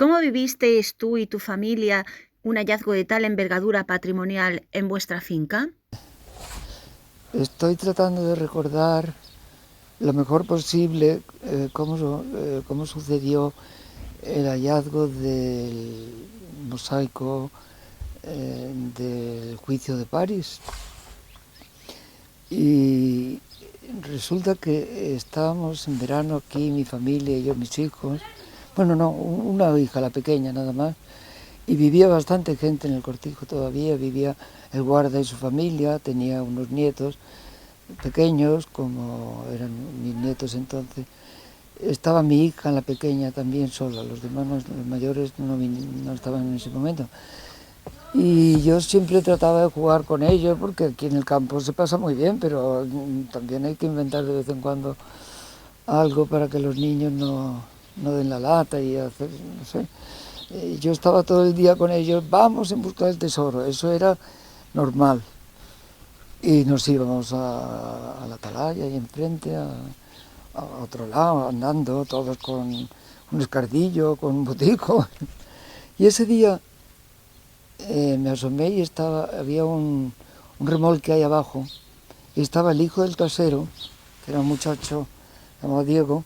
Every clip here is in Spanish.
¿Cómo vivisteis tú y tu familia un hallazgo de tal envergadura patrimonial en vuestra finca? Estoy tratando de recordar lo mejor posible cómo sucedió el hallazgo del mosaico del juicio de París. Y resulta que estábamos en verano aquí, mi familia y yo, mis hijos. Bueno, no, una hija, la pequeña nada más. Y vivía bastante gente en el cortijo todavía, vivía el guarda y su familia, tenía unos nietos pequeños, como eran mis nietos entonces. Estaba mi hija, la pequeña, también sola, los demás, los mayores, no estaban en ese momento. Y yo siempre trataba de jugar con ellos, porque aquí en el campo se pasa muy bien, pero también hay que inventar de vez en cuando algo para que los niños no den la lata y hacer, no sé. Yo estaba todo el día con ellos, vamos en busca del tesoro, eso era normal. Y nos íbamos a la atalaya y enfrente, a otro lado, andando, todos con un escardillo, con un botico. Y ese día me asomé y había un remolque ahí abajo, y estaba el hijo del casero, que era un muchacho llamado Diego,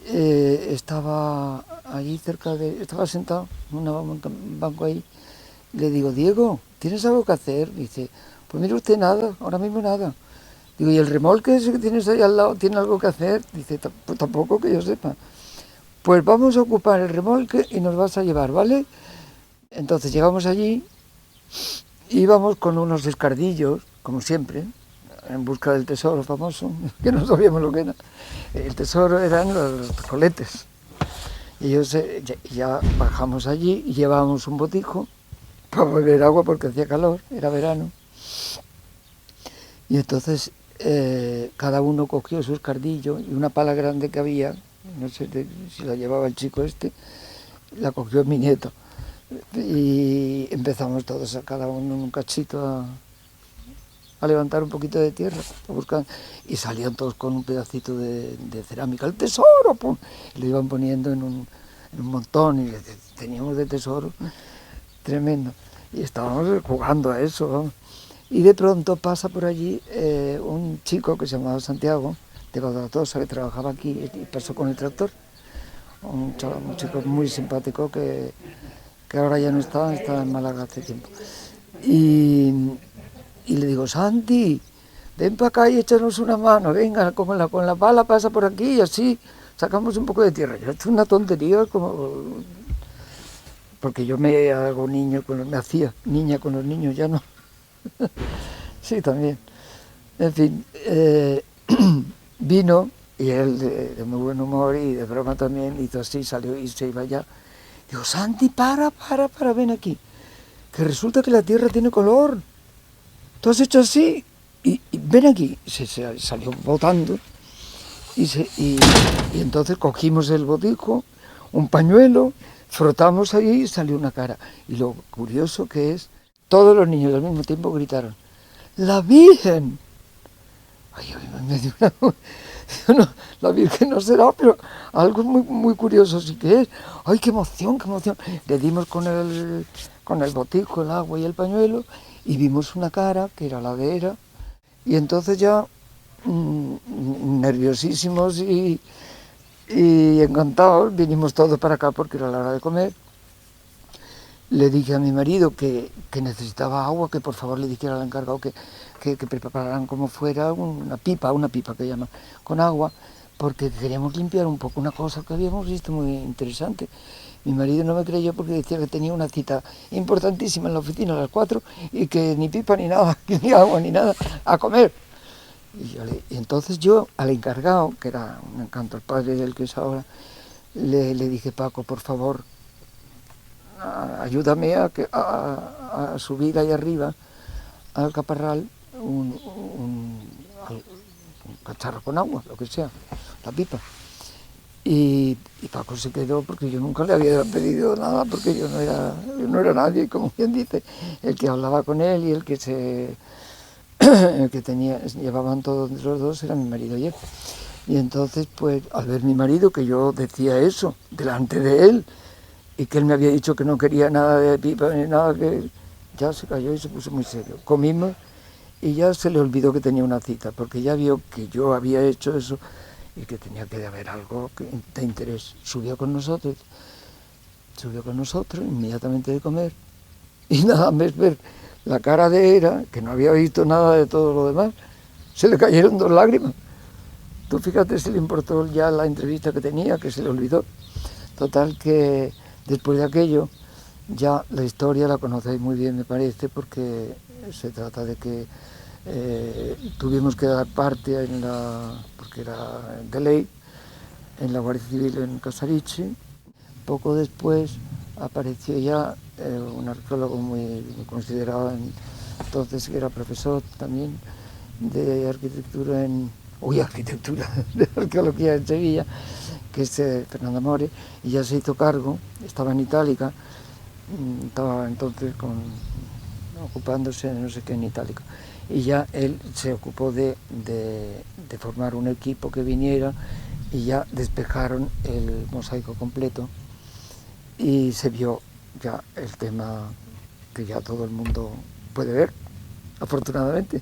estaba allí estaba sentado en un banco ahí. Le digo, Diego, ¿tienes algo que hacer? Dice, pues mire usted, nada, ahora mismo nada. Digo, ¿y el remolque ese que tienes ahí al lado tiene algo que hacer? Dice, pues tampoco que yo sepa. Pues vamos a ocupar el remolque y nos vas a llevar, ¿vale? Entonces llegamos allí, íbamos con unos escardillos, como siempre, en busca del tesoro famoso, que no sabíamos lo que era. El tesoro eran los coletes. Y ya bajamos allí y llevábamos un botijo para beber agua porque hacía calor, era verano. Y entonces cada uno cogió su escardillo y una pala grande que había, no sé si la llevaba el chico este, la cogió mi nieto. Y empezamos todos, cada uno en un cachito, a levantar un poquito de tierra, a buscar, y salían todos con un pedacito de cerámica, ¡el tesoro! ¡Pum! Y lo iban poniendo en un montón, y teníamos de tesoro tremendo. Y estábamos jugando a eso, vamos. Y de pronto pasa por allí un chico que se llamaba Santiago, de Badalatosa, que trabajaba aquí y pasó con el tractor. Un chico muy simpático que ahora ya no está en Málaga hace tiempo. Y le digo, Santi, ven para acá y échanos una mano, venga, con la pala pasa por aquí y así sacamos un poco de tierra. Yo, esto es una tontería, porque yo me hago me hacía niña con los niños, ya no. Sí, también. En fin, vino y él de muy buen humor y de broma también hizo así, salió y se iba allá. Digo, Santi, para, ven aquí. Que resulta que la tierra tiene color. Tú has hecho así y ven aquí. Se salió botando y entonces cogimos el botijo, un pañuelo, frotamos ahí y salió una cara. Y lo curioso que es, todos los niños al mismo tiempo gritaron, ¡la Virgen! Ay, me dio no, la Virgen no será, pero algo muy curioso sí que es. ¡Ay, qué emoción, qué emoción! Le dimos con el botijo, el agua y el pañuelo y vimos una cara que era la de Era. Y entonces ya, nerviosísimos y encantados, vinimos todos para acá porque era la hora de comer. Le dije a mi marido que necesitaba agua, que por favor le dijera al encargado que prepararan como fuera una pipa que llaman, con agua, porque queríamos limpiar un poco una cosa que habíamos visto muy interesante. Mi marido no me creyó porque decía que tenía una cita importantísima en la oficina a las 4 y que ni pipa ni nada, ni agua ni nada, a comer. Y entonces yo al encargado, que era un encanto, el padre del que es ahora, le dije, Paco, por favor, ayúdame a subir ahí arriba al caparral un cacharro con agua, lo que sea, la pipa. Y Paco se quedó porque yo nunca le había pedido nada, porque yo no era nadie, como bien dice, el que hablaba con él y el que llevaban todos los dos era mi marido y él. Y entonces, pues, al ver mi marido, que yo decía eso delante de él, y que él me había dicho que no quería nada de pipa ni nada, que ya se cayó y se puso muy serio. Comimos y ya se le olvidó que tenía una cita, porque ya vio que yo había hecho eso y que tenía que haber algo de interés. Subió con nosotros inmediatamente de comer, y nada más ver la cara de Era, que no había visto nada de todo lo demás, se le cayeron 2 lágrimas. Tú fíjate si le importó ya la entrevista que tenía, que se le olvidó. Total que después de aquello, ya la historia la conocéis muy bien, me parece, porque se trata de que tuvimos que dar parte porque era de ley, en la Guardia Civil en Casariche. Poco después apareció ya un arqueólogo muy considerado entonces, que era profesor también de arquitectura de arqueología en Sevilla, que es Fernando More, y ya se hizo cargo, estaba en Itálica, estaba entonces ocupándose de no sé qué en Itálica, y ya él se ocupó de formar un equipo que viniera, y ya despejaron el mosaico completo y se vio ya el tema que ya todo el mundo puede ver, afortunadamente.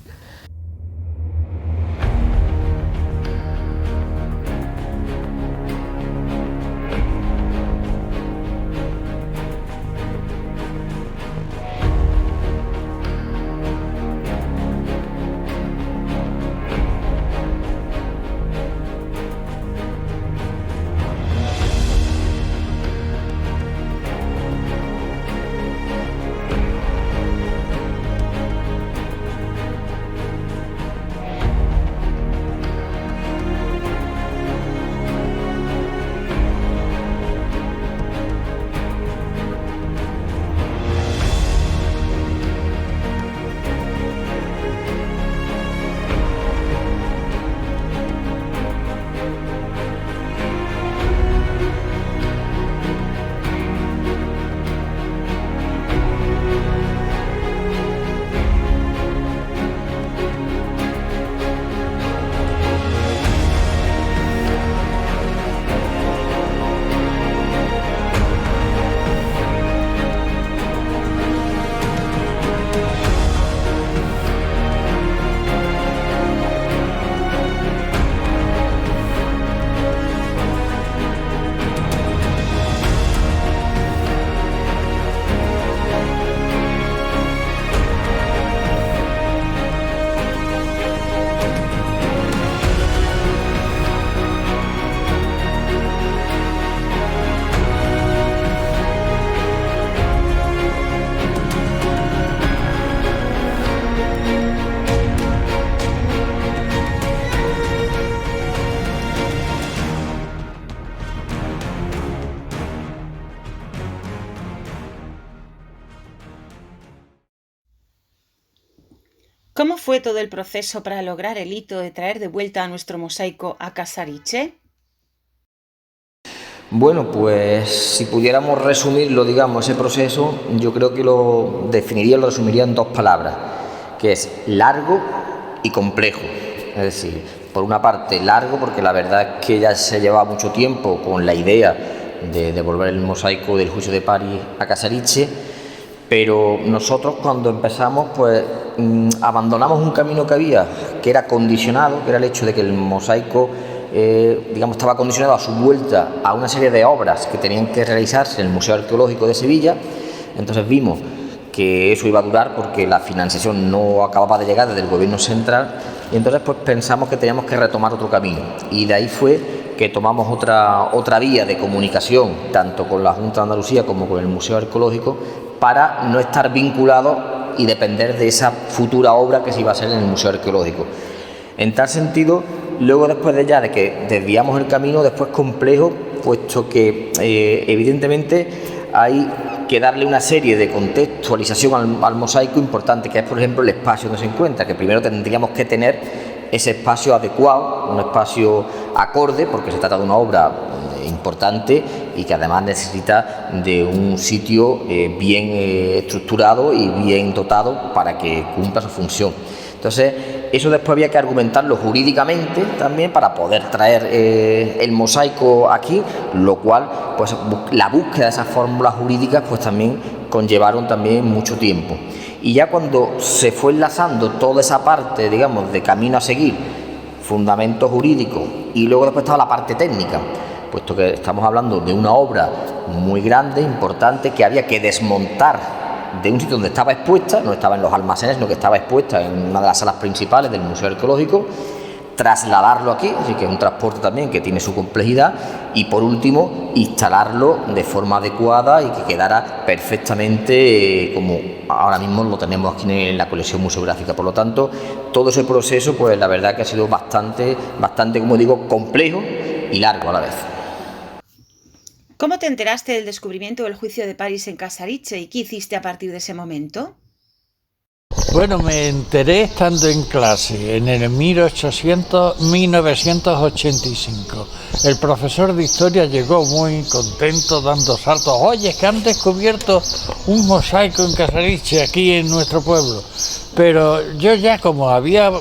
¿Cómo fue todo el proceso para lograr el hito de traer de vuelta a nuestro mosaico a Casariche? Bueno, pues si pudiéramos resumirlo, digamos, ese proceso, yo creo que lo resumiría en 2 palabras, que es largo y complejo. Es decir, por una parte largo, porque la verdad es que ya se llevaba mucho tiempo con la idea de devolver el mosaico del Juicio de París a Casariche, pero nosotros cuando empezamos, pues abandonamos un camino que había, que era condicionado, que era el hecho de que el mosaico estaba condicionado a su vuelta a una serie de obras que tenían que realizarse en el Museo Arqueológico de Sevilla. Entonces vimos que eso iba a durar porque la financiación no acababa de llegar desde el gobierno central, y entonces pues pensamos que teníamos que retomar otro camino, y de ahí fue que tomamos otra vía de comunicación, tanto con la Junta de Andalucía como con el Museo Arqueológico, para no estar vinculados y depender de esa futura obra que se iba a hacer en el Museo Arqueológico. En tal sentido, luego después de que desviamos el camino, después complejo, puesto que evidentemente hay que darle una serie de contextualización al mosaico importante, que es, por ejemplo, el espacio donde se encuentra, que primero tendríamos que tener ese espacio adecuado, un espacio acorde, porque se trata de una obra importante y que además necesita de un sitio bien estructurado y bien dotado para que cumpla su función. Entonces, eso después había que argumentarlo jurídicamente también para poder traer el mosaico aquí, lo cual, pues la búsqueda de esas fórmulas jurídicas, pues también conllevaron también mucho tiempo. Y ya cuando se fue enlazando toda esa parte, digamos, de camino a seguir, fundamento jurídico, y luego después estaba la parte técnica, puesto que estamos hablando de una obra muy grande, importante, que había que desmontar de un sitio donde estaba expuesta, no estaba en los almacenes, sino que estaba expuesta en una de las salas principales del Museo Arqueológico, trasladarlo aquí, así que es un transporte también que tiene su complejidad, y por último instalarlo de forma adecuada y que quedara perfectamente como ahora mismo lo tenemos aquí en la colección museográfica. Por lo tanto, todo ese proceso, pues la verdad que ha sido bastante, como digo, complejo y largo a la vez. ¿Cómo te enteraste del descubrimiento del juicio de París en Casariche y qué hiciste a partir de ese momento? Bueno, me enteré estando en clase en el 1985. El profesor de historia llegó muy contento, dando saltos. Oye, es que han descubierto un mosaico en Casariche, aquí en nuestro pueblo. Pero yo ya, como había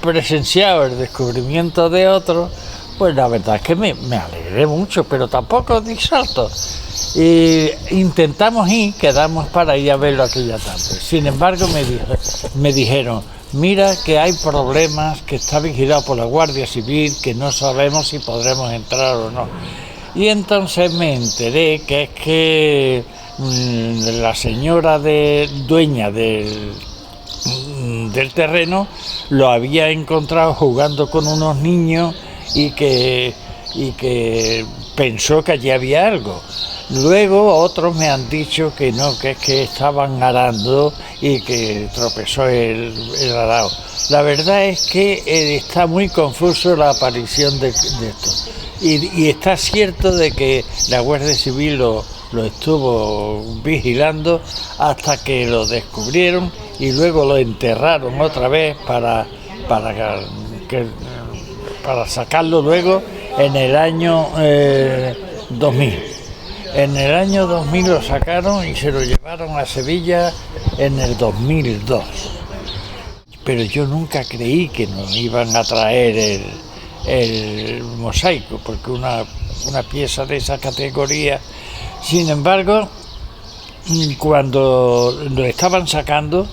presenciado el descubrimiento de otro, pues la verdad es que me alegré mucho, pero tampoco di saltos. Intentamos ir, quedamos para ir a verlo aquella tarde. Sin embargo, me dijeron, mira que hay problemas, que está vigilado por la Guardia Civil, que no sabemos si podremos entrar o no. Y entonces me enteré que es que la señora dueña del terreno lo había encontrado jugando con unos niños y que pensó que allí había algo. Luego otros me han dicho que no, que es que estaban arando y que tropezó el arado. La verdad es que está muy confuso la aparición de esto. Y está cierto de que la Guardia Civil lo estuvo vigilando hasta que lo descubrieron y luego lo enterraron otra vez para sacarlo luego en el año 2000. En el año 2000 lo sacaron y se lo llevaron a Sevilla en el 2002. Pero yo nunca creí que nos iban a traer el mosaico, porque una pieza de esa categoría. Sin embargo, cuando lo estaban sacando,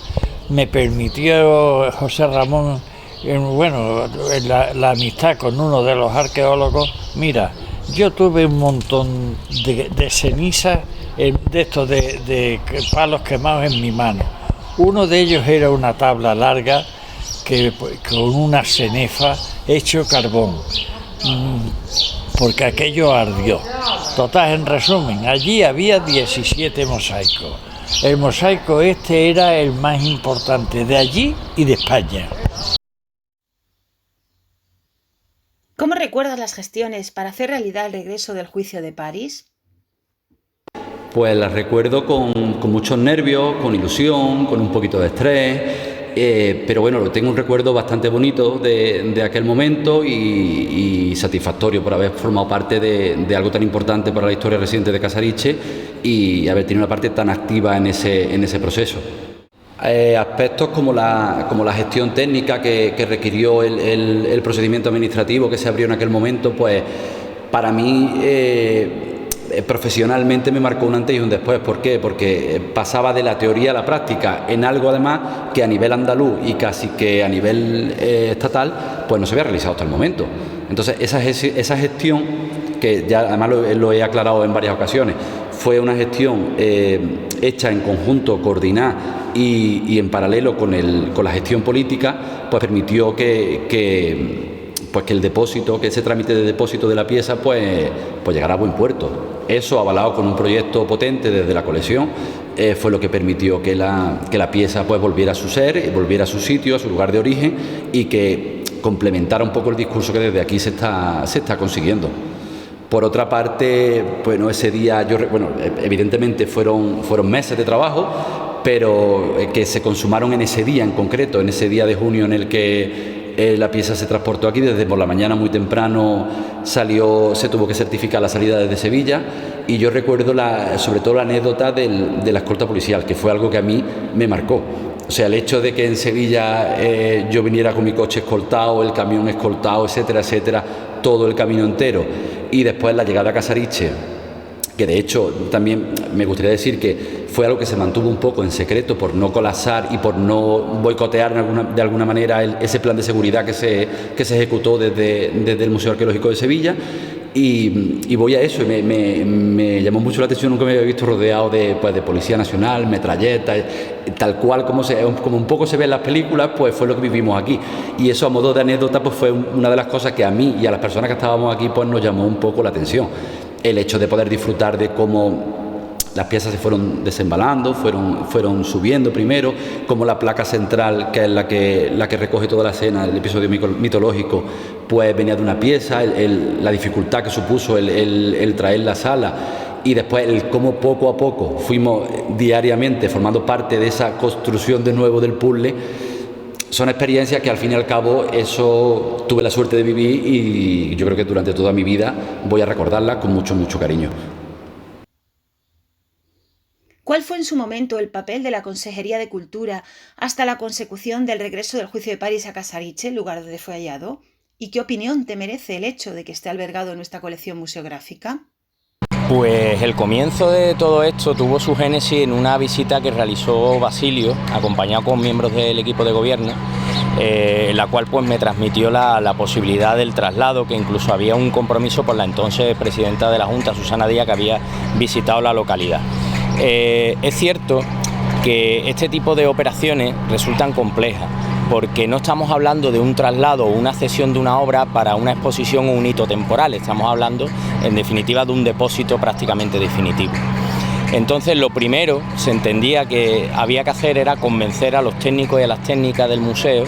me permitió José Ramón, la amistad con uno de los arqueólogos. Mira, yo tuve un montón de cenizas de estos de palos quemados en mi mano. Uno de ellos era una tabla larga con una cenefa hecho carbón, porque aquello ardió. Total, en resumen, allí había 17 mosaicos. El mosaico este era el más importante de allí y de España. ¿Cómo recuerdas las gestiones para hacer realidad el regreso del juicio de París? Pues las recuerdo con muchos nervios, con ilusión, con un poquito de estrés, pero bueno, tengo un recuerdo bastante bonito de aquel momento y satisfactorio por haber formado parte de algo tan importante para la historia reciente de Casariche y haber tenido una parte tan activa en ese proceso. Aspectos como la gestión técnica que requirió el procedimiento administrativo que se abrió en aquel momento, pues para mí profesionalmente me marcó un antes y un después. ¿Por qué? Porque pasaba de la teoría a la práctica en algo además que a nivel andaluz y casi que a nivel estatal pues no se había realizado hasta el momento. Entonces esa gestión, que ya además lo he aclarado en varias ocasiones, fue una gestión hecha en conjunto, coordinada y en paralelo con la gestión política, pues permitió que el depósito, que ese trámite de depósito de la pieza pues llegara a buen puerto. Eso, avalado con un proyecto potente desde la colección, fue lo que permitió que la pieza pues volviera a su ser, volviera a su sitio, a su lugar de origen y que complementara un poco el discurso que desde aquí se está consiguiendo. Por otra parte, bueno, ese día, evidentemente fueron meses de trabajo, pero que se consumaron en ese día en concreto, en ese día de junio en el que la pieza se transportó aquí. Desde por la mañana muy temprano se tuvo que certificar la salida desde Sevilla, y yo recuerdo sobre todo la anécdota de la escolta policial, que fue algo que a mí me marcó. O sea, el hecho de que en Sevilla yo viniera con mi coche escoltado, el camión escoltado, etcétera, etcétera, todo el camino entero, y después la llegada a Casariche, que de hecho también me gustaría decir que fue algo que se mantuvo un poco en secreto por no colapsar y por no boicotear de alguna manera ese plan de seguridad que se ejecutó desde el Museo Arqueológico de Sevilla. Y voy a eso, y me llamó mucho la atención, nunca me había visto rodeado de Policía Nacional, metralletas, tal cual como un poco se ve en las películas, pues fue lo que vivimos aquí. Y eso, a modo de anécdota, pues fue una de las cosas que a mí y a las personas que estábamos aquí pues nos llamó un poco la atención. El hecho de poder disfrutar de cómo las piezas se fueron desembalando, fueron subiendo primero, como la placa central, que es la que recoge toda la escena, el episodio mitológico, pues venía de una pieza, la dificultad que supuso el traer la sala, y después el cómo poco a poco fuimos diariamente formando parte de esa construcción de nuevo del puzzle. Son experiencias que al fin y al cabo eso tuve la suerte de vivir, y yo creo que durante toda mi vida voy a recordarlas con mucho, mucho cariño. ¿Cuál fue en su momento el papel de la Consejería de Cultura hasta la consecución del regreso del juicio de París a Casariche, lugar donde fue hallado? ¿Y qué opinión te merece el hecho de que esté albergado en nuestra colección museográfica? Pues el comienzo de todo esto tuvo su génesis en una visita que realizó Basilio, acompañado con miembros del equipo de gobierno, la cual pues me transmitió la posibilidad del traslado, que incluso había un compromiso por la entonces presidenta de la Junta, Susana Díaz, que había visitado la localidad. Es cierto que este tipo de operaciones resultan complejas, porque no estamos hablando de un traslado o una cesión de una obra para una exposición o un hito temporal, estamos hablando en definitiva de un depósito prácticamente definitivo. Entonces lo primero se entendía que había que hacer era convencer a los técnicos y a las técnicas del museo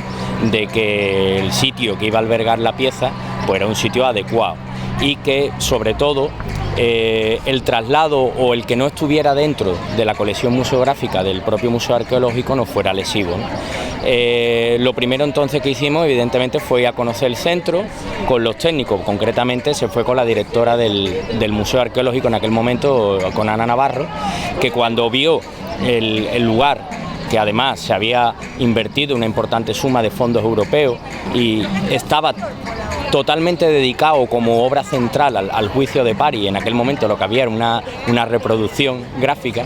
de que el sitio que iba a albergar la pieza pues era un sitio adecuado, y que sobre todo el traslado o el que no estuviera dentro de la colección museográfica del propio Museo Arqueológico no fuera lesivo, ¿no? Lo primero entonces que hicimos evidentemente fue a conocer el centro con los técnicos, concretamente se fue con la directora del Museo Arqueológico en aquel momento, con Ana Navarro, que cuando vio el lugar, que además se había invertido una importante suma de fondos europeos y estaba totalmente dedicado como obra central al juicio de París, en aquel momento lo que había era una reproducción gráfica,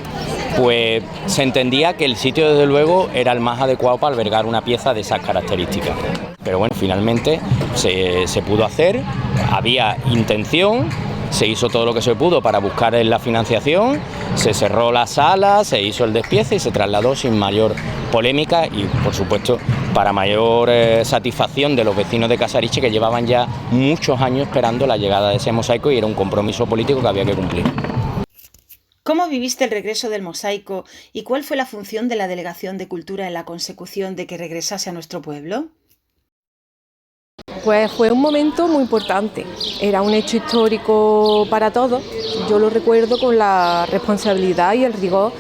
pues se entendía que el sitio desde luego era el más adecuado para albergar una pieza de esas características. Pero bueno, finalmente se pudo hacer, había intención, se hizo todo lo que se pudo para buscar la financiación, se cerró la sala, se hizo el despiece y se trasladó sin mayor polémica y, por supuesto, para mayor satisfacción de los vecinos de Casariche, que llevaban ya muchos años esperando la llegada de ese mosaico, y era un compromiso político que había que cumplir. ¿Cómo viviste el regreso del mosaico y cuál fue la función de la Delegación de Cultura en la consecución de que regresase a nuestro pueblo? Pues fue un momento muy importante, era un hecho histórico para todos. Yo lo recuerdo con la responsabilidad y el rigor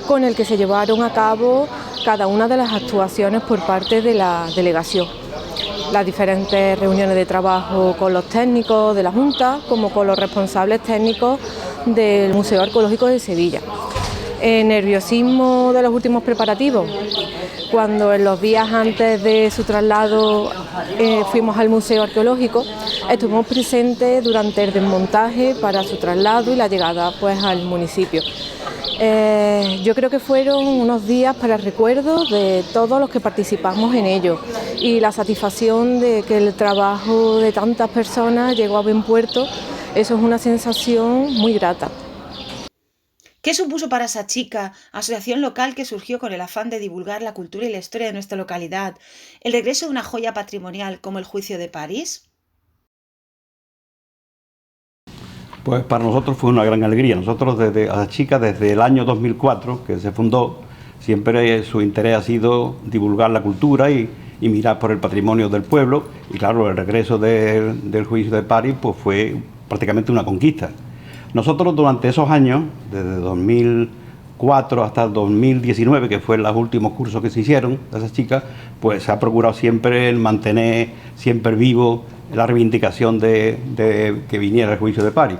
con el que se llevaron a cabo cada una de las actuaciones por parte de la delegación. Las diferentes reuniones de trabajo con los técnicos de la Junta, como con los responsables técnicos del Museo Arqueológico de Sevilla. El nerviosismo de los últimos preparativos, cuando en los días antes de su traslado fuimos al Museo Arqueológico, estuvimos presentes durante el desmontaje para su traslado y la llegada pues al municipio. Yo creo que fueron unos días para el recuerdo de todos los que participamos en ello, y la satisfacción de que el trabajo de tantas personas llegó a buen puerto, eso es una sensación muy grata. ¿Qué supuso para Sachica, asociación local que surgió con el afán de divulgar la cultura y la historia de nuestra localidad, el regreso de una joya patrimonial como el juicio de París? Pues para nosotros fue una gran alegría. Nosotros desde Sachica, desde el año 2004, que se fundó, siempre su interés ha sido divulgar la cultura y mirar por el patrimonio del pueblo. Y claro, el regreso del juicio de París pues fue prácticamente una conquista. Nosotros durante esos años, desde 2004 hasta el 2019, que fue los últimos cursos que se hicieron de esas chicas, pues se ha procurado siempre el mantener siempre vivo la reivindicación de que viniera el juicio de París.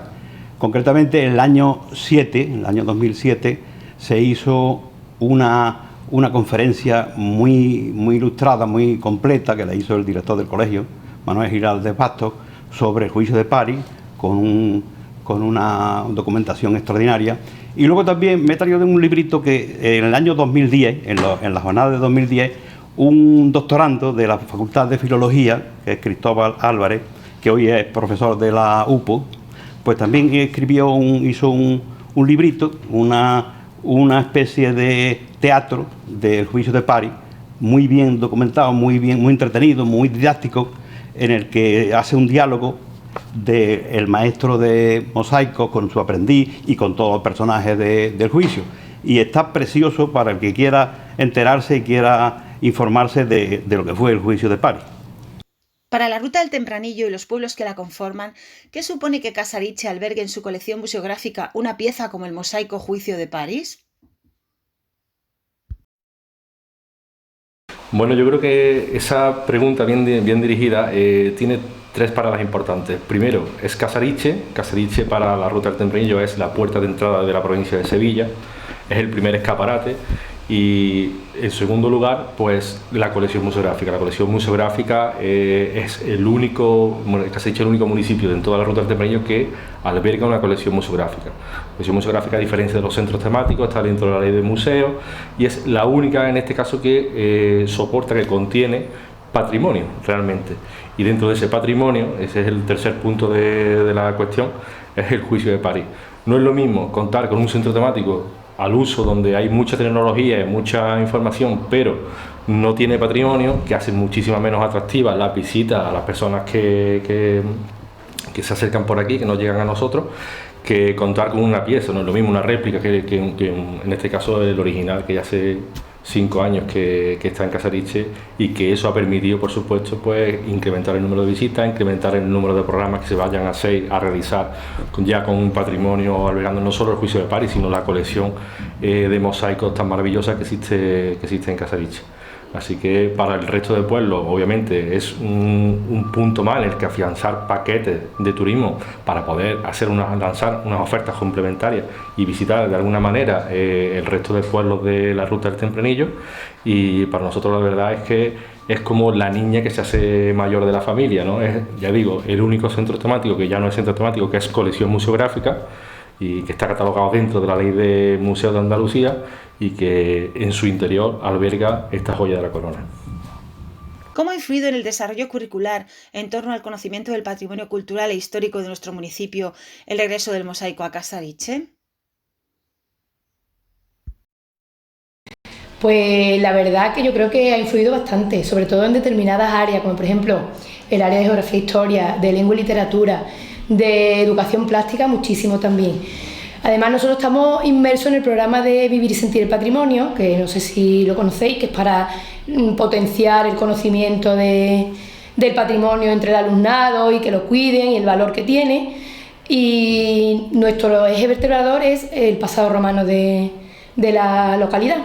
Concretamente, en el año 2007, se hizo una una conferencia muy ilustrada, muy completa, que la hizo el director del colegio, Manuel Giralt de Bastos, sobre el juicio de Paris, con una documentación extraordinaria. Y luego también me he traído de un librito que en el año 2010, en la jornada de 2010, un doctorando de la Facultad de Filología, que es Cristóbal Álvarez, que hoy es profesor de la UPO, pues también hizo un librito, una especie de teatro del juicio de Paris, muy bien documentado, muy entretenido, muy didáctico, en el que hace un diálogo del maestro de mosaico con su aprendiz y con todos los personajes del juicio. Y está precioso para el que quiera enterarse y quiera informarse de lo que fue el juicio de Paris. Para la Ruta del Tempranillo y los pueblos que la conforman, ¿qué supone que Casariche albergue en su colección museográfica una pieza como el mosaico Juicio de París? Bueno, yo creo que esa pregunta bien dirigida tiene tres paradas importantes. Primero, es Casariche. Casariche para la Ruta del Tempranillo es la puerta de entrada de la provincia de Sevilla, es el primer escaparate. Y en segundo lugar, pues la colección museográfica. La colección museográfica es Casariche es el único municipio en toda la Ruta del Tempranillo que alberga una colección museográfica. La colección museográfica, a diferencia de los centros temáticos, está dentro de la ley de museos y es la única en este caso que soporta, que contiene patrimonio realmente. Y dentro de ese patrimonio, ese es el tercer punto de la cuestión, es el juicio de París. No es lo mismo contar con un centro temático al uso donde hay mucha tecnología y mucha información, pero no tiene patrimonio, que hace muchísimo menos atractivas las visitas a las personas que se acercan por aquí, que no llegan a nosotros, que contar con una pieza. No es lo mismo una réplica que en este caso el original, que ya hace 5 años que está en Casariche, y que eso ha permitido, por supuesto, pues incrementar el número de visitas, incrementar el número de programas que se vayan a realizar ya con un patrimonio, albergando no solo el juicio de París, sino la colección de mosaicos tan maravillosa que existe en Casariche. Así que para el resto del pueblo, obviamente, es un punto más en el que afianzar paquetes de turismo para poder lanzar unas ofertas complementarias y visitar de alguna manera el resto de pueblos de la Ruta del Tempranillo. Y para nosotros la verdad es que es como la niña que se hace mayor de la familia, ¿no? Es, ya digo, el único centro temático que ya no es centro temático, que es colección museográfica, y que está catalogado dentro de la Ley de Museos de Andalucía, y que en su interior alberga esta joya de la corona. ¿Cómo ha influido en el desarrollo curricular en torno al conocimiento del patrimonio cultural e histórico de nuestro municipio el regreso del mosaico a Casariche? Pues la verdad que yo creo que ha influido bastante, sobre todo en determinadas áreas, como por ejemplo el área de geografía e historia, de lengua y literatura, de educación plástica, muchísimo también. Además, nosotros estamos inmersos en el programa de Vivir y Sentir el Patrimonio, que no sé si lo conocéis, que es para potenciar el conocimiento del patrimonio entre el alumnado y que lo cuiden y el valor que tiene. Y nuestro eje vertebrador es el pasado romano de la localidad.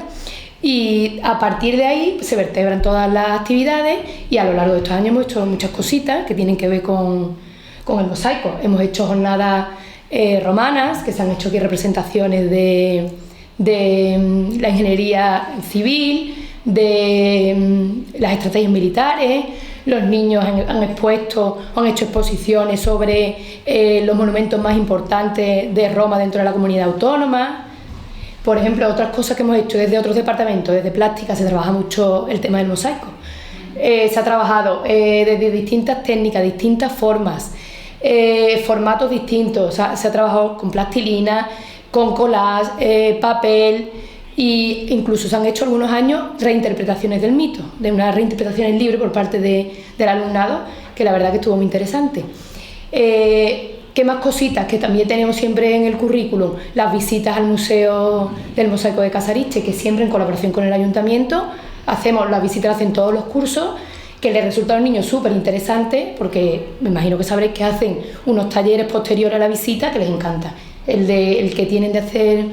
Y a partir de ahí se vertebran todas las actividades, y a lo largo de estos años hemos hecho muchas cositas que tienen que ver con el mosaico. Hemos hecho jornadas romanas, que se han hecho aquí representaciones de la ingeniería civil, de las estrategias militares. Los niños han hecho exposiciones sobre los monumentos más importantes de Roma dentro de la comunidad autónoma. Por ejemplo, otras cosas que hemos hecho desde otros departamentos, desde plástica se trabaja mucho el tema del mosaico. Se ha trabajado desde distintas técnicas, distintas formas, formatos distintos. O sea, se ha trabajado con plastilina, con collage, papel, e incluso se han hecho algunos años reinterpretaciones del mito, de una reinterpretación en libro por parte del alumnado, que la verdad que estuvo muy interesante. ¿Qué más cositas que también tenemos siempre en el currículum? Las visitas al Museo del Mosaico de Casariche, que siempre en colaboración con el Ayuntamiento hacemos las visitas, hacen todos los cursos, que les resulta a los niños súper interesante, porque me imagino que sabréis que hacen unos talleres posteriores a la visita que les encanta. El que tienen de hacer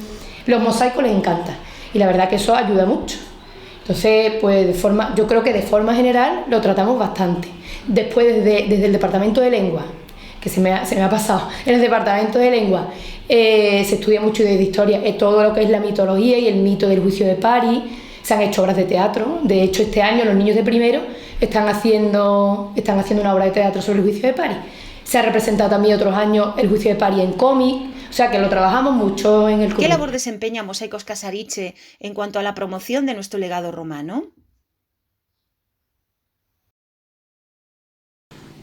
los mosaicos les encanta, y la verdad que eso ayuda mucho. Entonces, pues yo creo que de forma general lo tratamos bastante. Después, desde el Departamento de Lengua, que se me ha pasado, en el Departamento de Lengua se estudia mucho de historia, todo lo que es la mitología y el mito del juicio de París. se han hecho obras de teatro. De hecho, este año los niños de primero están haciendo una obra de teatro sobre el juicio de París. Se ha representado también otros años el juicio de París en cómic, o sea que lo trabajamos mucho en el ¿Qué labor desempeña Mosaicos Casariche en cuanto a la promoción de nuestro legado romano?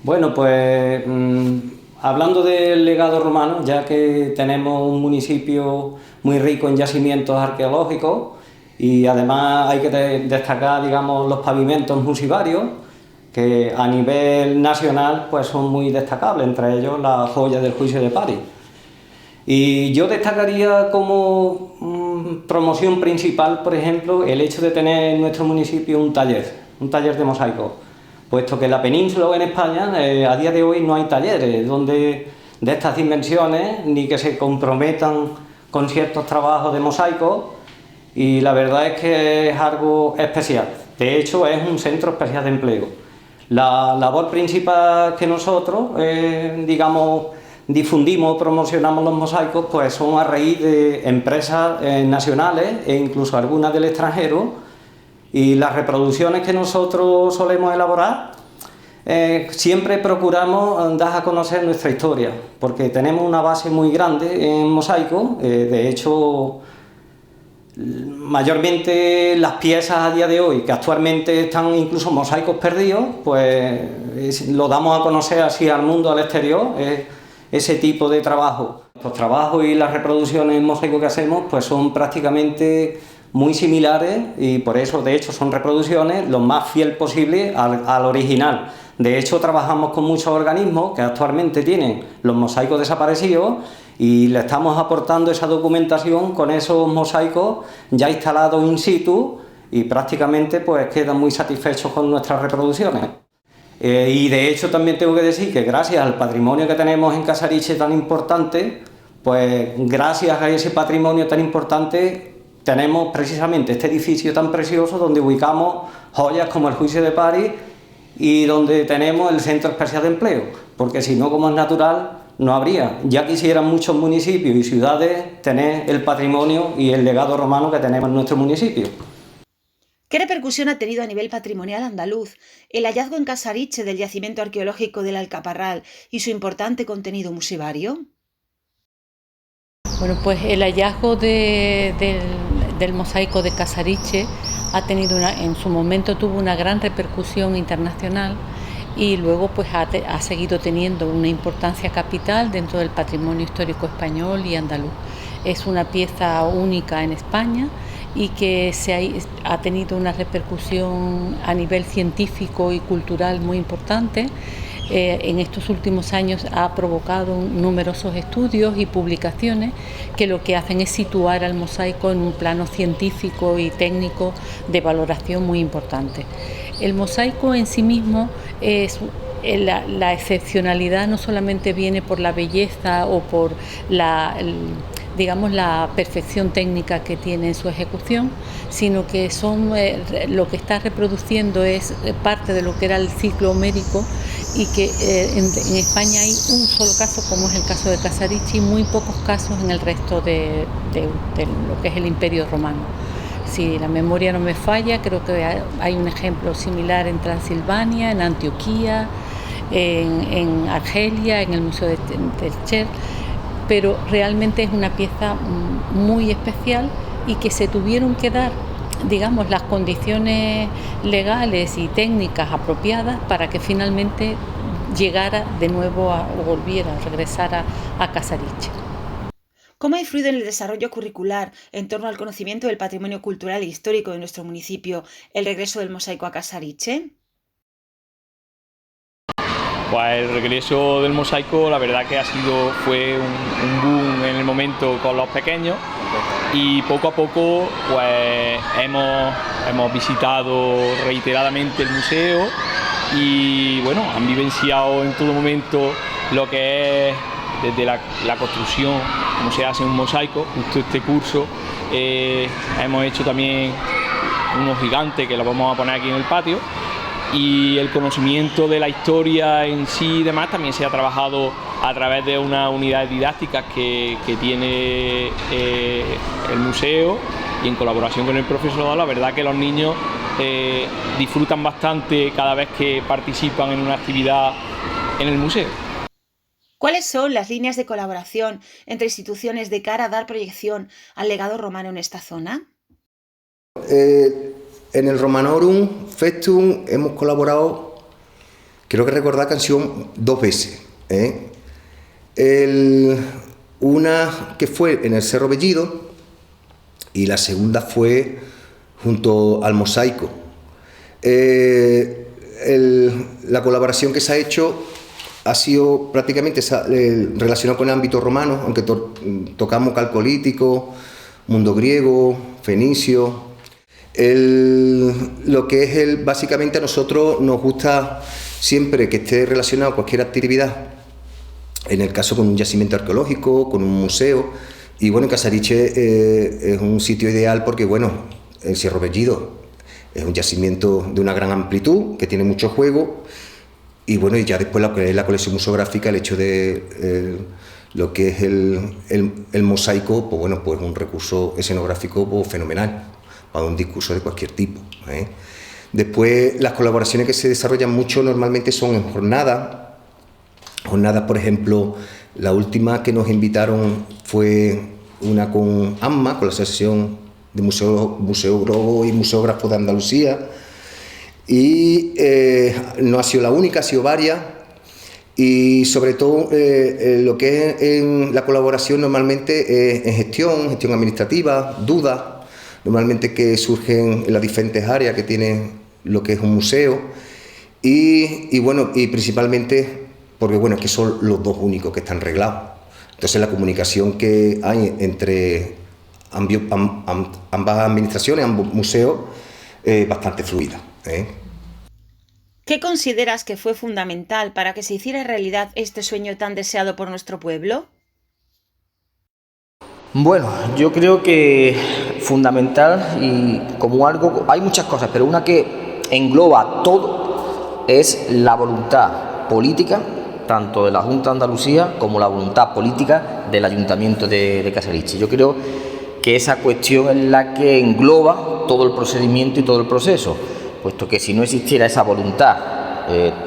Bueno, pues hablando del legado romano, ya que tenemos un municipio muy rico en yacimientos arqueológicos y además hay que destacar, digamos, los pavimentos musivarios, que a nivel nacional pues son muy destacables, entre ellos la joya del juicio de París. Y yo destacaría como promoción principal, por ejemplo, el hecho de tener en nuestro municipio un taller de mosaico, puesto que en la península o en España a día de hoy no hay talleres de estas dimensiones ni que se comprometan con ciertos trabajos de mosaico, y la verdad es que es algo especial. De hecho, es un centro especial de empleo. La labor principal que nosotros, digamos, difundimos, promocionamos los mosaicos, pues son a raíz de empresas nacionales e incluso algunas del extranjero, y las reproducciones que nosotros solemos elaborar siempre procuramos dar a conocer nuestra historia, porque tenemos una base muy grande en mosaico. De hecho, mayormente las piezas a día de hoy, que actualmente están incluso mosaicos perdidos, pues lo damos a conocer así al mundo, al exterior, ese tipo de trabajo. Los trabajos y las reproducciones en mosaico que hacemos pues son prácticamente muy similares, y por eso de hecho son reproducciones lo más fiel posible al original. De hecho, trabajamos con muchos organismos que actualmente tienen los mosaicos desaparecidos y le estamos aportando esa documentación con esos mosaicos ya instalados in situ, y prácticamente pues quedan muy satisfechos con nuestras reproducciones. Y de hecho también tengo que decir que gracias al patrimonio que tenemos en Casariche tan importante, pues gracias a ese patrimonio tan importante tenemos precisamente este edificio tan precioso donde ubicamos joyas como el juicio de París y donde tenemos el Centro Especial de Empleo, porque si no, como es natural, no habría. Ya quisieran muchos municipios y ciudades tener el patrimonio y el legado romano que tenemos en nuestro municipio. ¿Qué repercusión ha tenido a nivel patrimonial andaluz el hallazgo en Casariche del yacimiento arqueológico del Alcaparral y su importante contenido musivario? Bueno, pues el hallazgo del mosaico de Casariche ha tenido en su momento tuvo una gran repercusión internacional, y luego pues ha seguido teniendo una importancia capital dentro del patrimonio histórico español y andaluz. Es una pieza única en España y que ha tenido una repercusión a nivel científico y cultural muy importante. En estos últimos años ha provocado numerosos estudios y publicaciones que lo que hacen es situar al mosaico en un plano científico y técnico de valoración muy importante. El mosaico en sí mismo la excepcionalidad no solamente viene por la belleza o por la perfección técnica que tiene en su ejecución, sino que lo que está reproduciendo es parte de lo que era el ciclo homérico, y que en España hay un solo caso, como es el caso de Casariche, y muy pocos casos en el resto de lo que es el Imperio Romano. Si la memoria no me falla, creo que hay un ejemplo similar en Transilvania, en Antioquía, en Argelia, en el Museo de Cher, pero realmente es una pieza muy especial y que se tuvieron que dar, digamos, las condiciones legales y técnicas apropiadas para que finalmente llegara de nuevo regresara a Casariche. ¿Cómo ha influido en el desarrollo curricular en torno al conocimiento del patrimonio cultural e histórico de nuestro municipio el regreso del mosaico a Casariche? Pues el regreso del mosaico, la verdad que fue un boom en el momento con los pequeños, y poco a poco pues hemos visitado reiteradamente el museo, y bueno, han vivenciado en todo momento lo que es desde la construcción, cómo se hace un mosaico. Justo este curso hemos hecho también unos gigantes que los vamos a poner aquí en el patio, y el conocimiento de la historia en sí y demás también se ha trabajado a través de unas unidades didácticas que tiene el museo, y en colaboración con el profesorado. La verdad que los niños disfrutan bastante cada vez que participan en una actividad en el museo. ¿Cuáles son las líneas de colaboración entre instituciones de cara a dar proyección al legado romano en esta zona? En el Romanorum Festum hemos colaborado, creo que recordar que han sido 2 veces. Una que fue en el Cerro Bellido y la segunda fue junto al Mosaico. La colaboración que se ha hecho ha sido prácticamente relacionada con el ámbito romano, aunque tocamos calcolítico, mundo griego, fenicio. Lo que es básicamente a nosotros nos gusta siempre que esté relacionado a cualquier actividad, en el caso con un yacimiento arqueológico, con un museo, y bueno, Casariche es un sitio ideal porque bueno, el Cerro Bellido es un yacimiento de una gran amplitud, que tiene mucho juego, y bueno, y ya después lo que es la colección museográfica, el hecho de lo que es el mosaico, pues bueno, pues un recurso escenográfico pues, fenomenal para un discurso de cualquier tipo. Después, las colaboraciones que se desarrollan mucho normalmente son en jornadas, por ejemplo, la última que nos invitaron fue una con AMMA, con la Asociación de Museólogos y Museógrafos de Andalucía, y no ha sido la única, ha sido varias, y sobre todo lo que es en la colaboración normalmente en gestión administrativa, dudas, normalmente que surgen en las diferentes áreas que tiene lo que es un museo, y bueno, y principalmente porque bueno, es que son los 2 únicos que están reglados. Entonces la comunicación que hay entre ambas administraciones, ambos museos, es bastante fluida. ¿Qué consideras que fue fundamental para que se hiciera realidad este sueño tan deseado por nuestro pueblo? Bueno, yo creo que fundamental y como algo, hay muchas cosas, pero una que engloba todo es la voluntad política, tanto de la Junta de Andalucía como la voluntad política del Ayuntamiento de Casariche. Yo creo que esa cuestión es la que engloba todo el procedimiento y todo el proceso, puesto que si no existiera esa voluntad,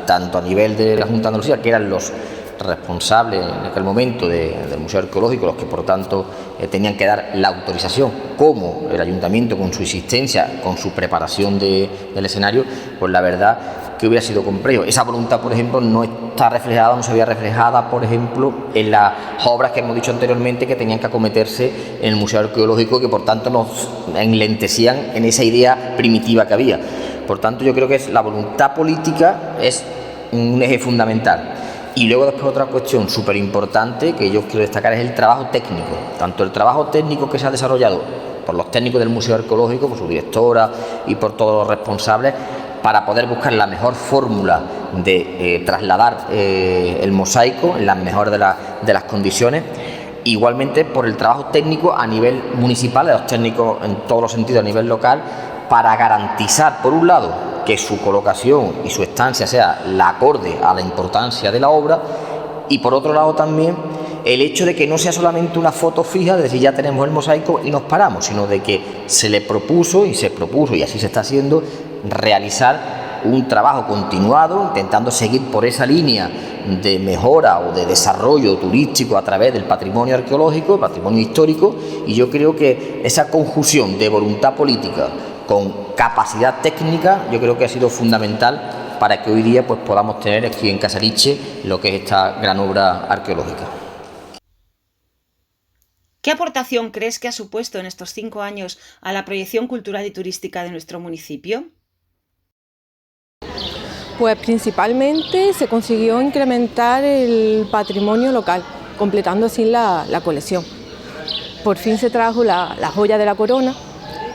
tanto a nivel de la Junta de Andalucía, que eran los responsables en aquel momento del Museo Arqueológico, los que por tanto tenían que dar la autorización, como el Ayuntamiento con su existencia, con su preparación del escenario, pues la verdad que hubiera sido complejo. Esa voluntad, por ejemplo, no está reflejada, no se había reflejada, por ejemplo, en las obras que hemos dicho anteriormente que tenían que acometerse en el Museo Arqueológico, que por tanto nos enlentecían en esa idea primitiva que había. Por tanto, yo creo que la voluntad política es un eje fundamental. Y luego después otra cuestión súper importante que yo quiero destacar es el trabajo técnico. Tanto el trabajo técnico que se ha desarrollado por los técnicos del Museo Arqueológico, por su directora y por todos los responsables, para poder buscar la mejor fórmula de trasladar el mosaico en las mejores de las condiciones. Igualmente por el trabajo técnico a nivel municipal, de los técnicos en todos los sentidos a nivel local, para garantizar, por un lado, que su colocación y su estancia sea la acorde a la importancia de la obra, y por otro lado también el hecho de que no sea solamente una foto fija de decir ya tenemos el mosaico y nos paramos, sino de que se le propuso y así se está haciendo, realizar un trabajo continuado intentando seguir por esa línea de mejora o de desarrollo turístico a través del patrimonio arqueológico, patrimonio histórico, y yo creo que esa conjunción de voluntad política con capacidad técnica, yo creo que ha sido fundamental para que hoy día pues podamos tener aquí en Casariche lo que es esta gran obra arqueológica. ¿Qué aportación crees que ha supuesto en estos 5 años a la proyección cultural y turística de nuestro municipio? Pues principalmente se consiguió incrementar el patrimonio local, completando así la colección. Por fin se trajo la joya de la corona,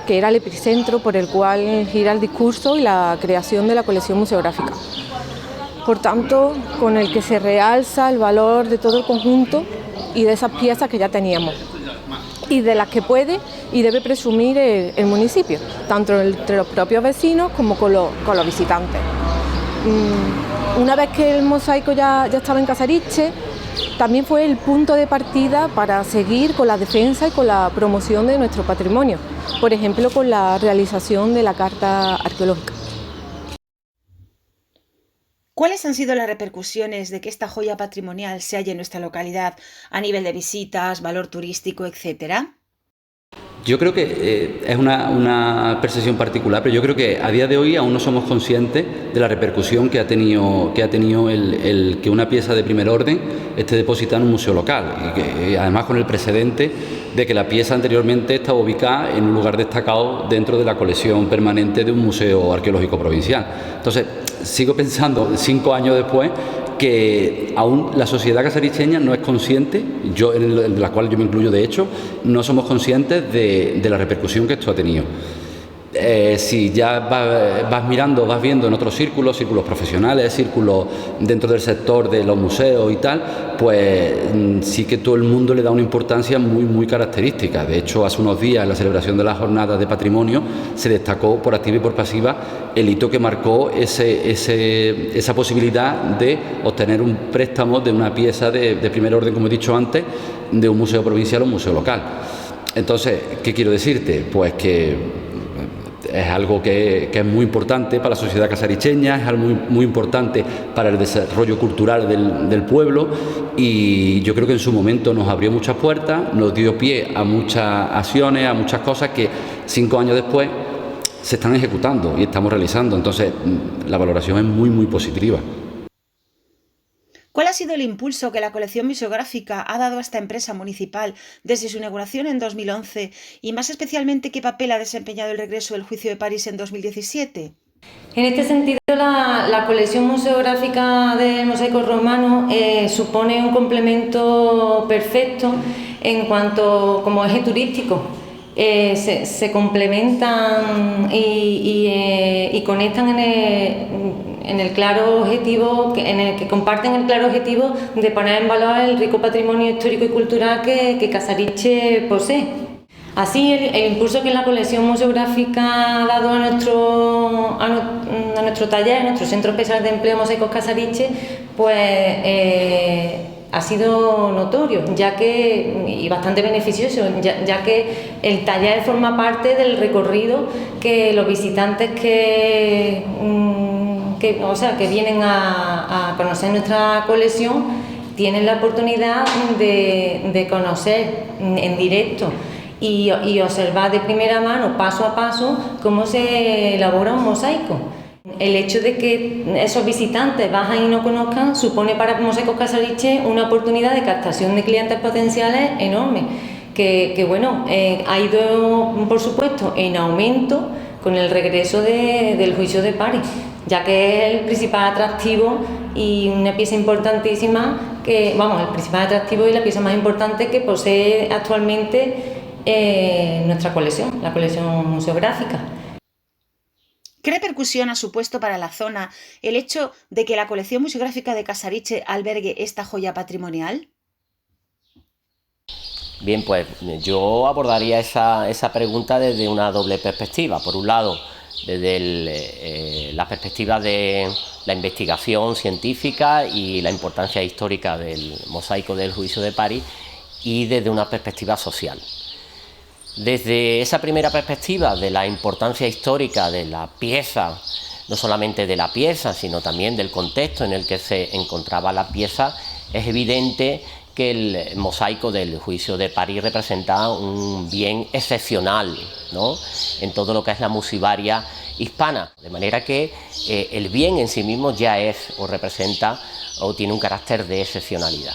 que era el epicentro por el cual gira el discurso y la creación de la colección museográfica. Por tanto, con el que se realza el valor de todo el conjunto y de esas piezas que ya teníamos, y de las que puede y debe presumir el municipio, tanto entre los propios vecinos como con los visitantes. Una vez que el mosaico ya estaba en Casariche, también fue el punto de partida para seguir con la defensa y con la promoción de nuestro patrimonio, por ejemplo, con la realización de la Carta Arqueológica. ¿Cuáles han sido las repercusiones de que esta joya patrimonial se halle en nuestra localidad a nivel de visitas, valor turístico, etcétera? Yo creo que es una percepción particular, pero yo creo que a día de hoy aún no somos conscientes de la repercusión que ha tenido el que una pieza de primer orden esté depositada en un museo local, y además con el precedente de que la pieza anteriormente estaba ubicada en un lugar destacado dentro de la colección permanente de un museo arqueológico provincial. Entonces, sigo pensando, 5 años después, que aún la sociedad casaricheña no es consciente, en la cual yo me incluyo de hecho, no somos conscientes de la repercusión que esto ha tenido. Si ya vas mirando, vas viendo en otros círculos profesionales, círculos dentro del sector de los museos y tal, pues sí que todo el mundo le da una importancia muy, muy característica. De hecho, hace unos días, en la celebración de las jornadas de patrimonio, se destacó por activa y por pasiva el hito que marcó esa posibilidad de obtener un préstamo de una pieza de primer orden, como he dicho antes, de un museo provincial o un museo local. Entonces, ¿qué quiero decirte? Pues que es algo que es muy importante para la sociedad casaricheña, es algo muy importante para el desarrollo cultural del pueblo, y yo creo que en su momento nos abrió muchas puertas, nos dio pie a muchas acciones, a muchas cosas que 5 años después se están ejecutando y estamos realizando. Entonces, la valoración es muy, muy positiva. ¿Cuál ha sido el impulso que la colección museográfica ha dado a esta empresa municipal desde su inauguración en 2011 y más especialmente qué papel ha desempeñado el regreso del Juicio de París en 2017? En este sentido, la colección museográfica del mosaico romano supone un complemento perfecto en cuanto como eje turístico. Se complementan y conectan en el claro objetivo, en el que comparten el claro objetivo de poner en valor el rico patrimonio histórico y cultural que Casariche posee. Así, el impulso que la colección museográfica ha dado a nuestro taller, a nuestro Centro Especial de Empleo Mosaicos Casariche, pues ha sido notorio, y bastante beneficioso, ya que el taller forma parte del recorrido que los visitantes que vienen a conocer nuestra colección tienen la oportunidad de conocer en directo y observar de primera mano, paso a paso, cómo se elabora un mosaico. El hecho de que esos visitantes bajen y no conozcan supone para Mosaicos Casariche una oportunidad de captación de clientes potenciales enorme, que ha ido, por supuesto, en aumento con el regreso del Juicio de París, ya que es el principal atractivo y una pieza importantísima, el principal atractivo y la pieza más importante que posee actualmente nuestra colección, la colección museográfica. ¿Qué repercusión ha supuesto para la zona el hecho de que la colección museográfica de Casariche albergue esta joya patrimonial? Bien, pues yo abordaría esa pregunta desde una doble perspectiva. Por un lado, desde la perspectiva de la investigación científica y la importancia histórica del mosaico del Juicio de París, y desde una perspectiva social. Desde esa primera perspectiva de la importancia histórica de la pieza, no solamente de la pieza, sino también del contexto en el que se encontraba la pieza, es evidente que el mosaico del Juicio de París representa un bien excepcional, ¿no?, en todo lo que es la musivaria hispana, de manera que el bien en sí mismo ya es o representa o tiene un carácter de excepcionalidad.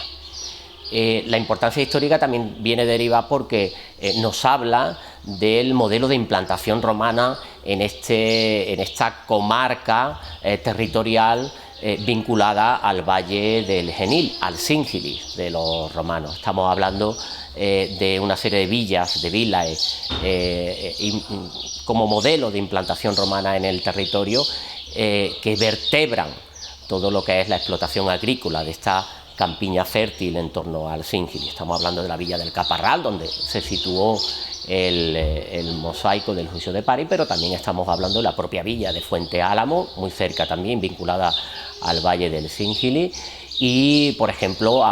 La importancia histórica también viene derivada porque nos habla del modelo de implantación romana en esta comarca territorial vinculada al Valle del Genil, al Síngilis de los romanos. Estamos hablando de una serie de villas, de villaes, como modelo de implantación romana en el territorio, que vertebran todo lo que es la explotación agrícola de esta campiña fértil en torno al Cíngili. Estamos hablando de la villa del Caparral, donde se situó el mosaico del Juicio de París, pero también estamos hablando de la propia villa de Fuente Álamo, muy cerca también, vinculada al Valle del Cíngili, y por ejemplo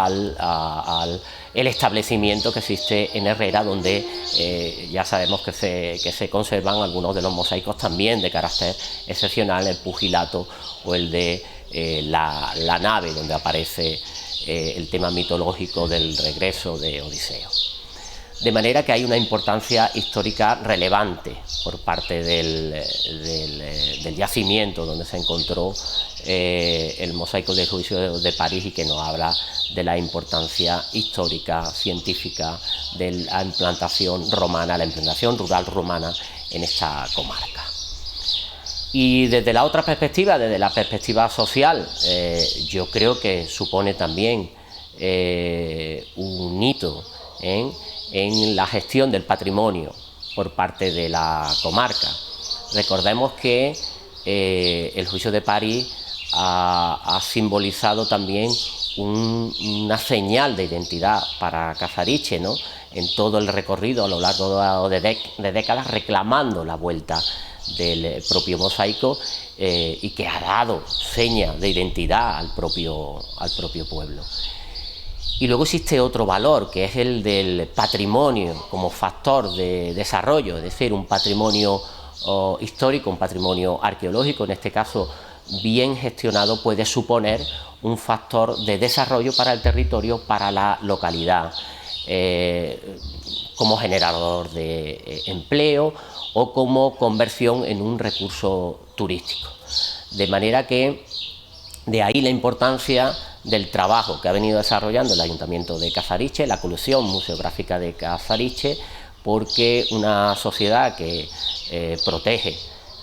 el establecimiento que existe en Herrera, donde ya sabemos que se conservan algunos de los mosaicos también de carácter excepcional, el pugilato o el de la nave, donde aparece el tema mitológico del regreso de Odiseo. De manera que hay una importancia histórica relevante por parte del yacimiento donde se encontró el mosaico del Juicio de París, y que nos habla de la importancia histórica, científica de la implantación romana, la implantación rural romana en esta comarca. Y desde la otra perspectiva, desde la perspectiva social, yo creo que supone también un hito en la gestión del patrimonio por parte de la comarca. Recordemos que el Juicio de París ha simbolizado también una señal de identidad para Casariche, ¿no?, en todo el recorrido a lo largo de décadas, reclamando la vuelta del propio mosaico, y que ha dado seña de identidad al propio pueblo. Y luego existe otro valor, que es el del patrimonio como factor de desarrollo, es decir, un patrimonio histórico, un patrimonio arqueológico, en este caso bien gestionado, puede suponer un factor de desarrollo para el territorio, para la localidad, como generador de empleo o como conversión en un recurso turístico. De manera que de ahí la importancia del trabajo que ha venido desarrollando el Ayuntamiento de Casariche, la colección museográfica de Casariche, porque una sociedad que protege,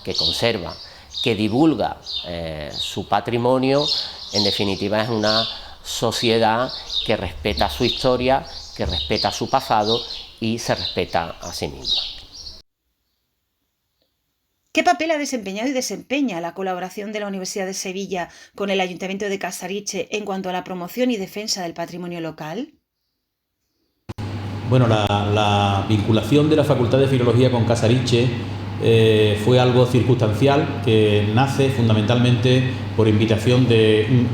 que conserva, que divulga su patrimonio, en definitiva es una sociedad que respeta su historia, que respeta su pasado y se respeta a sí misma. ¿Qué papel ha desempeñado y desempeña la colaboración de la Universidad de Sevilla con el Ayuntamiento de Casariche en cuanto a la promoción y defensa del patrimonio local? Bueno, la vinculación de la Facultad de Filología con Casariche fue algo circunstancial, que nace fundamentalmente por invitación de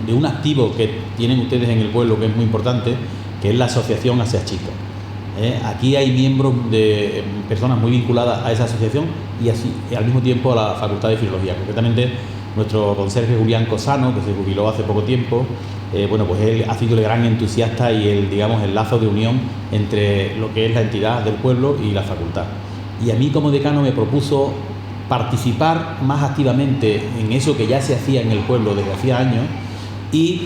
un activo que tienen ustedes en el pueblo, que es muy importante, que es la Asociación Aseas Chicas. Aquí hay miembros de personas muy vinculadas a esa asociación y así al mismo tiempo a la Facultad de Filología. Concretamente, nuestro conserje Julián Cosano, que se jubiló hace poco tiempo, bueno, pues él ha sido el gran entusiasta y el lazo de unión entre lo que es la entidad del pueblo y la facultad. Y a mí como decano me propuso participar más activamente en eso que ya se hacía en el pueblo desde hacía años. Y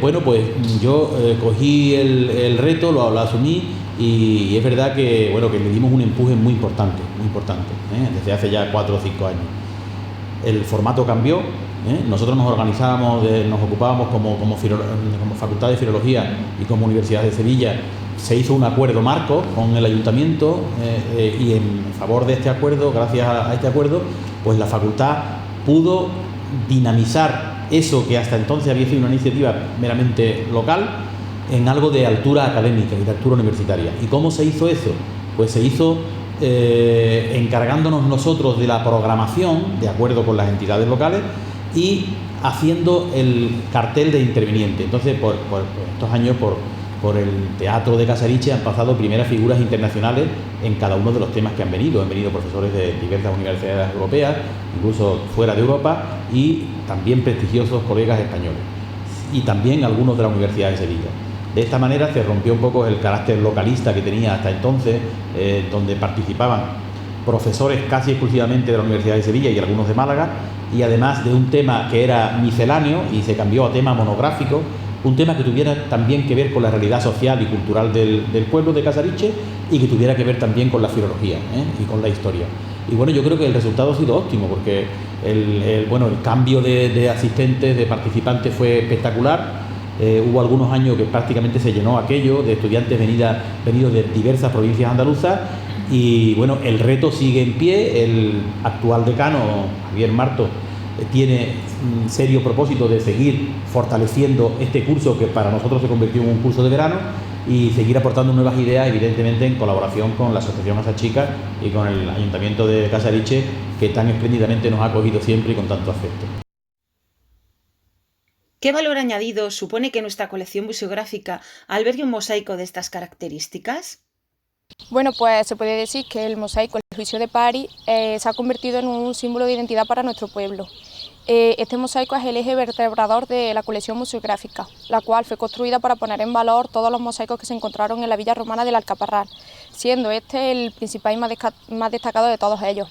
bueno, pues yo cogí el reto, lo asumí, y es verdad que, bueno, que le dimos un empuje muy importante, desde hace ya 4 o 5 años. El formato cambió, nosotros nos organizábamos, nos ocupábamos como Facultad de Filología y como Universidad de Sevilla. Se hizo un acuerdo marco con el Ayuntamiento y en favor de este acuerdo, gracias a este acuerdo, pues la facultad pudo dinamizar eso que hasta entonces había sido una iniciativa meramente local en algo de altura académica y de altura universitaria. ¿Y cómo se hizo eso? Pues se hizo encargándonos nosotros de la programación, de acuerdo con las entidades locales, y haciendo el cartel de interviniente. Entonces, por estos años, por el Teatro de Casariche han pasado primeras figuras internacionales en cada uno de los temas que han venido. Han venido profesores de diversas universidades europeas, incluso fuera de Europa, y también prestigiosos colegas españoles, y también algunos de la Universidad de Sevilla. De esta manera se rompió un poco el carácter localista que tenía hasta entonces, donde participaban profesores casi exclusivamente de la Universidad de Sevilla y algunos de Málaga, y además de un tema que era misceláneo y se cambió a tema monográfico, un tema que tuviera también que ver con la realidad social y cultural del pueblo de Casariche, y que tuviera que ver también con la filología y con la historia. Y bueno, yo creo que el resultado ha sido óptimo, porque el cambio de asistentes, de participantes fue espectacular. Hubo algunos años que prácticamente se llenó aquello de estudiantes venidos de diversas provincias andaluzas, y bueno, el reto sigue en pie. El actual decano, Javier Marto, tiene serio propósito de seguir fortaleciendo este curso que para nosotros se convirtió en un curso de verano y seguir aportando nuevas ideas, evidentemente en colaboración con la Asociación Asa Chica y con el Ayuntamiento de Casariche, que tan espléndidamente nos ha acogido siempre y con tanto afecto. ¿Qué valor añadido supone que nuestra colección museográfica albergue un mosaico de estas características? Bueno, pues se puede decir que el mosaico El Juicio de París se ha convertido en un símbolo de identidad para nuestro pueblo. Este mosaico es el eje vertebrador de la colección museográfica, la cual fue construida para poner en valor todos los mosaicos que se encontraron en la villa romana del Alcaparral, siendo este el principal y más destacado de todos ellos.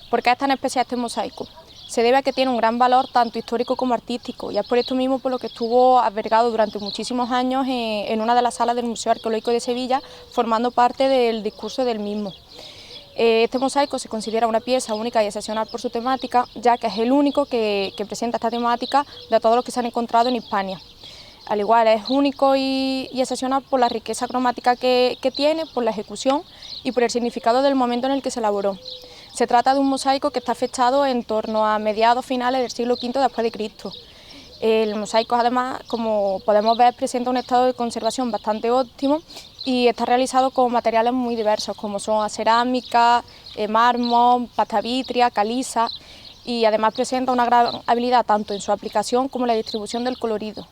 ¿Por qué es tan especial este mosaico? Se debe a que tiene un gran valor tanto histórico como artístico, y es por esto mismo por lo que estuvo albergado durante muchísimos años en una de las salas del Museo Arqueológico de Sevilla, formando parte del discurso del mismo. Este mosaico se considera una pieza única y excepcional por su temática, ya que es el único que presenta esta temática de todos los que se han encontrado en Hispania. Al igual es único y excepcional por la riqueza cromática que tiene, por la ejecución y por el significado del momento en el que se elaboró. Se trata de un mosaico que está fechado en torno a mediados finales del siglo V después de Cristo. El mosaico, además, como podemos ver, presenta un estado de conservación bastante óptimo y está realizado con materiales muy diversos, como son cerámica, mármol, pasta vitria, caliza, y además presenta una gran habilidad tanto en su aplicación como en la distribución del colorido.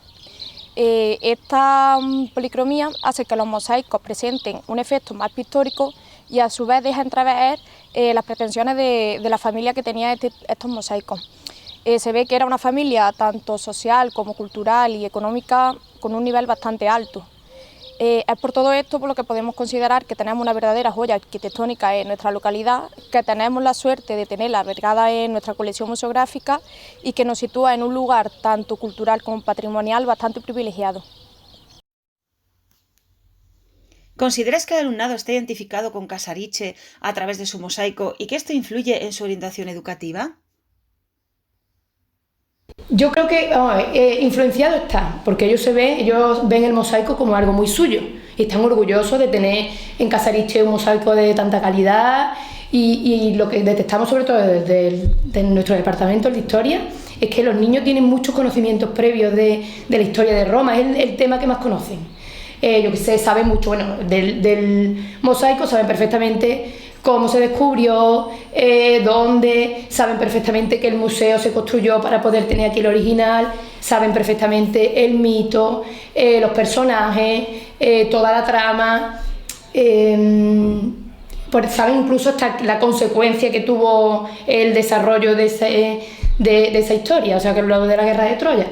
Esta policromía hace que los mosaicos presenten un efecto más pictórico y a su vez deja entrever las pretensiones de la familia que tenía estos mosaicos. Se ve que era una familia tanto social como cultural y económica con un nivel bastante alto. Es por todo esto por lo que podemos considerar que tenemos una verdadera joya arquitectónica en nuestra localidad, que tenemos la suerte de tenerla albergada en nuestra colección museográfica y que nos sitúa en un lugar tanto cultural como patrimonial bastante privilegiado. ¿Consideras que el alumnado está identificado con Casariche a través de su mosaico y que esto influye en su orientación educativa? Yo creo que influenciado está, porque ellos ven el mosaico como algo muy suyo y están orgullosos de tener en Casariche un mosaico de tanta calidad y lo que detectamos sobre todo desde nuestro departamento de historia es que los niños tienen muchos conocimientos previos de la historia de Roma, es el tema que más conocen. Yo que sé, saben mucho, bueno, del mosaico, saben perfectamente cómo se descubrió, dónde, saben perfectamente que el museo se construyó para poder tener aquí el original, saben perfectamente el mito, los personajes, toda la trama, saben incluso hasta la consecuencia que tuvo el desarrollo de esa historia, o sea, que lo de la guerra de Troya.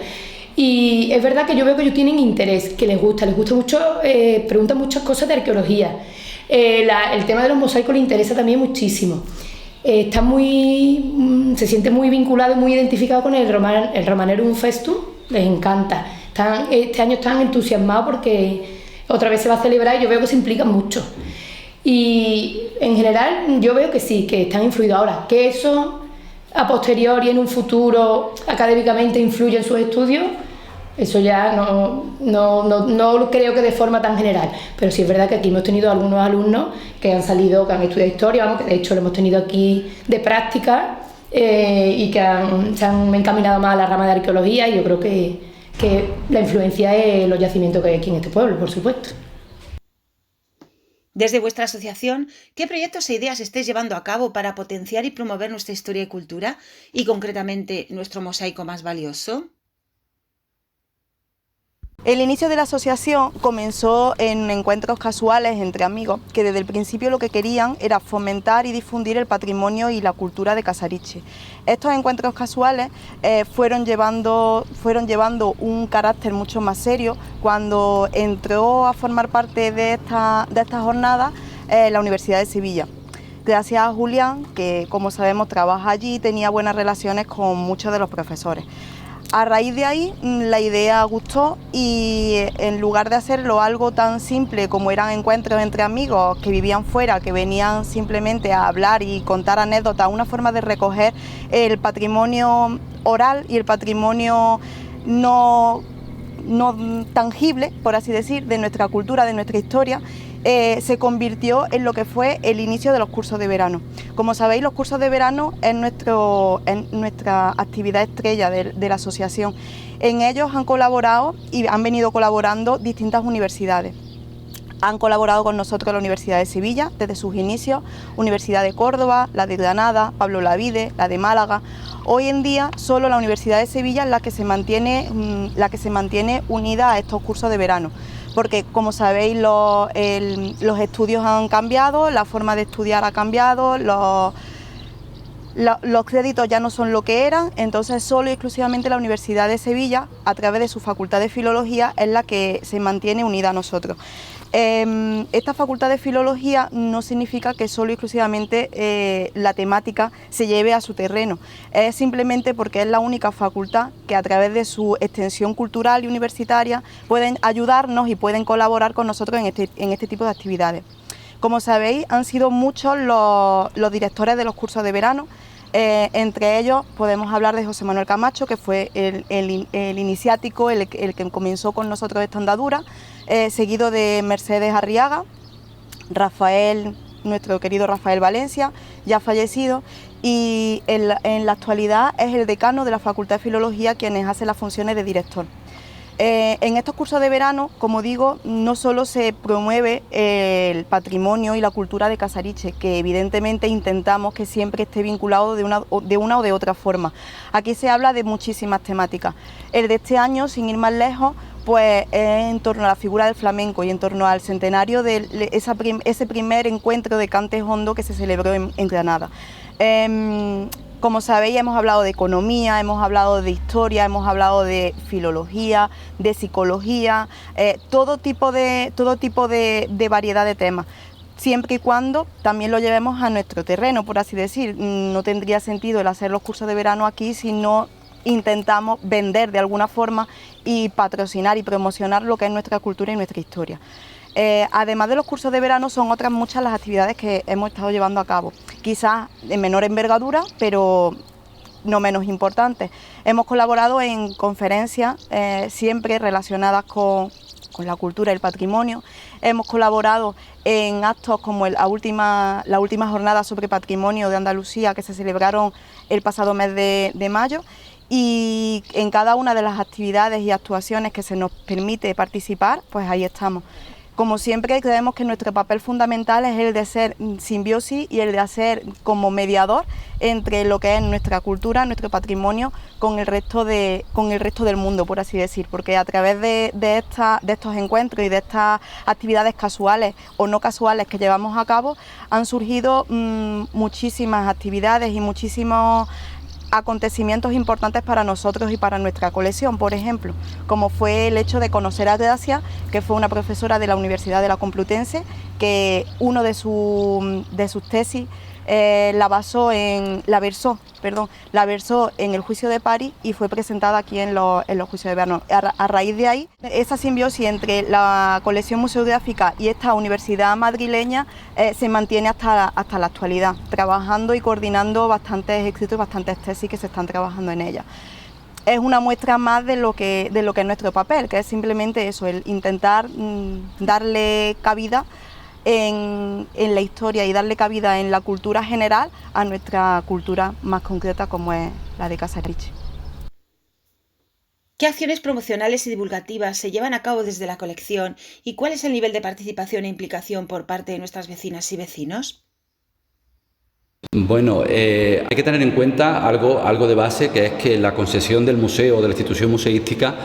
Y es verdad que yo veo que ellos tienen interés, que les gusta mucho, preguntan muchas cosas de arqueología. El tema de los mosaicos les interesa también muchísimo. Se siente muy vinculado y muy identificado con el Romanerum Festum, les encanta. Este año están entusiasmados porque otra vez se va a celebrar y yo veo que se implican mucho. Y en general yo veo que sí, que están influidos ahora. Que eso a posteriori, en un futuro, académicamente influye en sus estudios, eso ya no creo que de forma tan general, pero sí es verdad que aquí hemos tenido algunos alumnos que han estudiado historia, que de hecho lo hemos tenido aquí de práctica y que se han encaminado más a la rama de arqueología, y yo creo que la influencia es los yacimientos que hay aquí en este pueblo, por supuesto. Desde vuestra asociación, ¿qué proyectos e ideas estáis llevando a cabo para potenciar y promover nuestra historia y cultura, y concretamente nuestro mosaico más valioso? El inicio de la asociación comenzó en encuentros casuales entre amigos que desde el principio lo que querían era fomentar y difundir el patrimonio y la cultura de Casariche. Estos encuentros casuales fueron llevando un carácter mucho más serio cuando entró a formar parte de esta jornada la Universidad de Sevilla. Gracias a Julián, que como sabemos trabaja allí y tenía buenas relaciones con muchos de los profesores. A raíz de ahí la idea gustó y en lugar de hacerlo algo tan simple como eran encuentros entre amigos que vivían fuera, que venían simplemente a hablar y contar anécdotas, una forma de recoger el patrimonio oral y el patrimonio no tangible, por así decir, de nuestra cultura, de nuestra historia, se convirtió en lo que fue el inicio de los cursos de verano. Como sabéis, los cursos de verano es nuestra actividad estrella de la asociación. En ellos han colaborado y han venido colaborando distintas universidades. Han colaborado con nosotros la Universidad de Sevilla desde sus inicios, Universidad de Córdoba, la de Granada, Pablo Olavide, la de Málaga. Hoy en día solo la Universidad de Sevilla es la que se mantiene unida a estos cursos de verano, porque como sabéis los estudios han cambiado, la forma de estudiar ha cambiado, los créditos ya no son lo que eran, entonces solo y exclusivamente la Universidad de Sevilla, a través de su Facultad de Filología, es la que se mantiene unida a nosotros. Esta Facultad de Filología no significa que solo y exclusivamente la temática se lleve a su terreno, es simplemente porque es la única facultad que a través de su extensión cultural y universitaria pueden ayudarnos y pueden colaborar con nosotros en este tipo de actividades. Como sabéis, han sido muchos los directores de los cursos de verano. Entre ellos podemos hablar de José Manuel Camacho, que fue el iniciático, el que comenzó con nosotros esta andadura, seguido de Mercedes Arriaga, nuestro querido Rafael Valencia, ya fallecido, y en la actualidad es el decano de la Facultad de Filología quien hace las funciones de director. En estos cursos de verano, como digo, no solo se promueve el patrimonio y la cultura de Casariche, que evidentemente intentamos que siempre esté vinculado de una o de otra forma. Aquí se habla de muchísimas temáticas. El de este año, sin ir más lejos, pues es en torno a la figura del flamenco y en torno al centenario de ese primer encuentro de Cantes Hondo que se celebró en Granada. Como sabéis, hemos hablado de economía, hemos hablado de historia, hemos hablado de filología, de psicología, todo tipo de variedad de temas, siempre y cuando también lo llevemos a nuestro terreno, por así decir. No tendría sentido el hacer los cursos de verano aquí si no intentamos vender de alguna forma y patrocinar y promocionar lo que es nuestra cultura y nuestra historia. Además de los cursos de verano, son otras muchas las actividades que hemos estado llevando a cabo, quizás en menor envergadura, pero no menos importantes. Hemos colaborado en conferencias siempre relacionadas con la cultura y el patrimonio. Hemos colaborado en actos como la última jornada sobre patrimonio de Andalucía, que se celebraron el pasado mes de mayo, y en cada una de las actividades y actuaciones que se nos permite participar, pues ahí estamos. Como siempre, creemos que nuestro papel fundamental es el de ser simbiosis y el de hacer como mediador entre lo que es nuestra cultura, nuestro patrimonio, con el resto del mundo, por así decir, porque a través de estos encuentros y de estas actividades casuales o no casuales que llevamos a cabo, han surgido muchísimas actividades y muchísimos acontecimientos importantes para nosotros y para nuestra colección, por ejemplo, como fue el hecho de conocer a Gracia, que fue una profesora de la Universidad de la Complutense, que uno de sus tesis la versó en el juicio de París y fue presentada aquí en los juicios de verano. A raíz de ahí, esa simbiosis entre la colección museográfica y esta universidad madrileña se mantiene hasta la actualidad, trabajando y coordinando bastantes escritos y bastantes tesis que se están trabajando en ella. Es una muestra más de lo que es nuestro papel, que es simplemente eso, el intentar darle cabida en la historia y darle cabida en la cultura general a nuestra cultura más concreta, como es la de Casariche. ¿Qué acciones promocionales y divulgativas se llevan a cabo desde la colección y cuál es el nivel de participación e implicación por parte de nuestras vecinas y vecinos? Bueno, hay que tener en cuenta algo de base, que es que la concesión del museo, de la institución museística,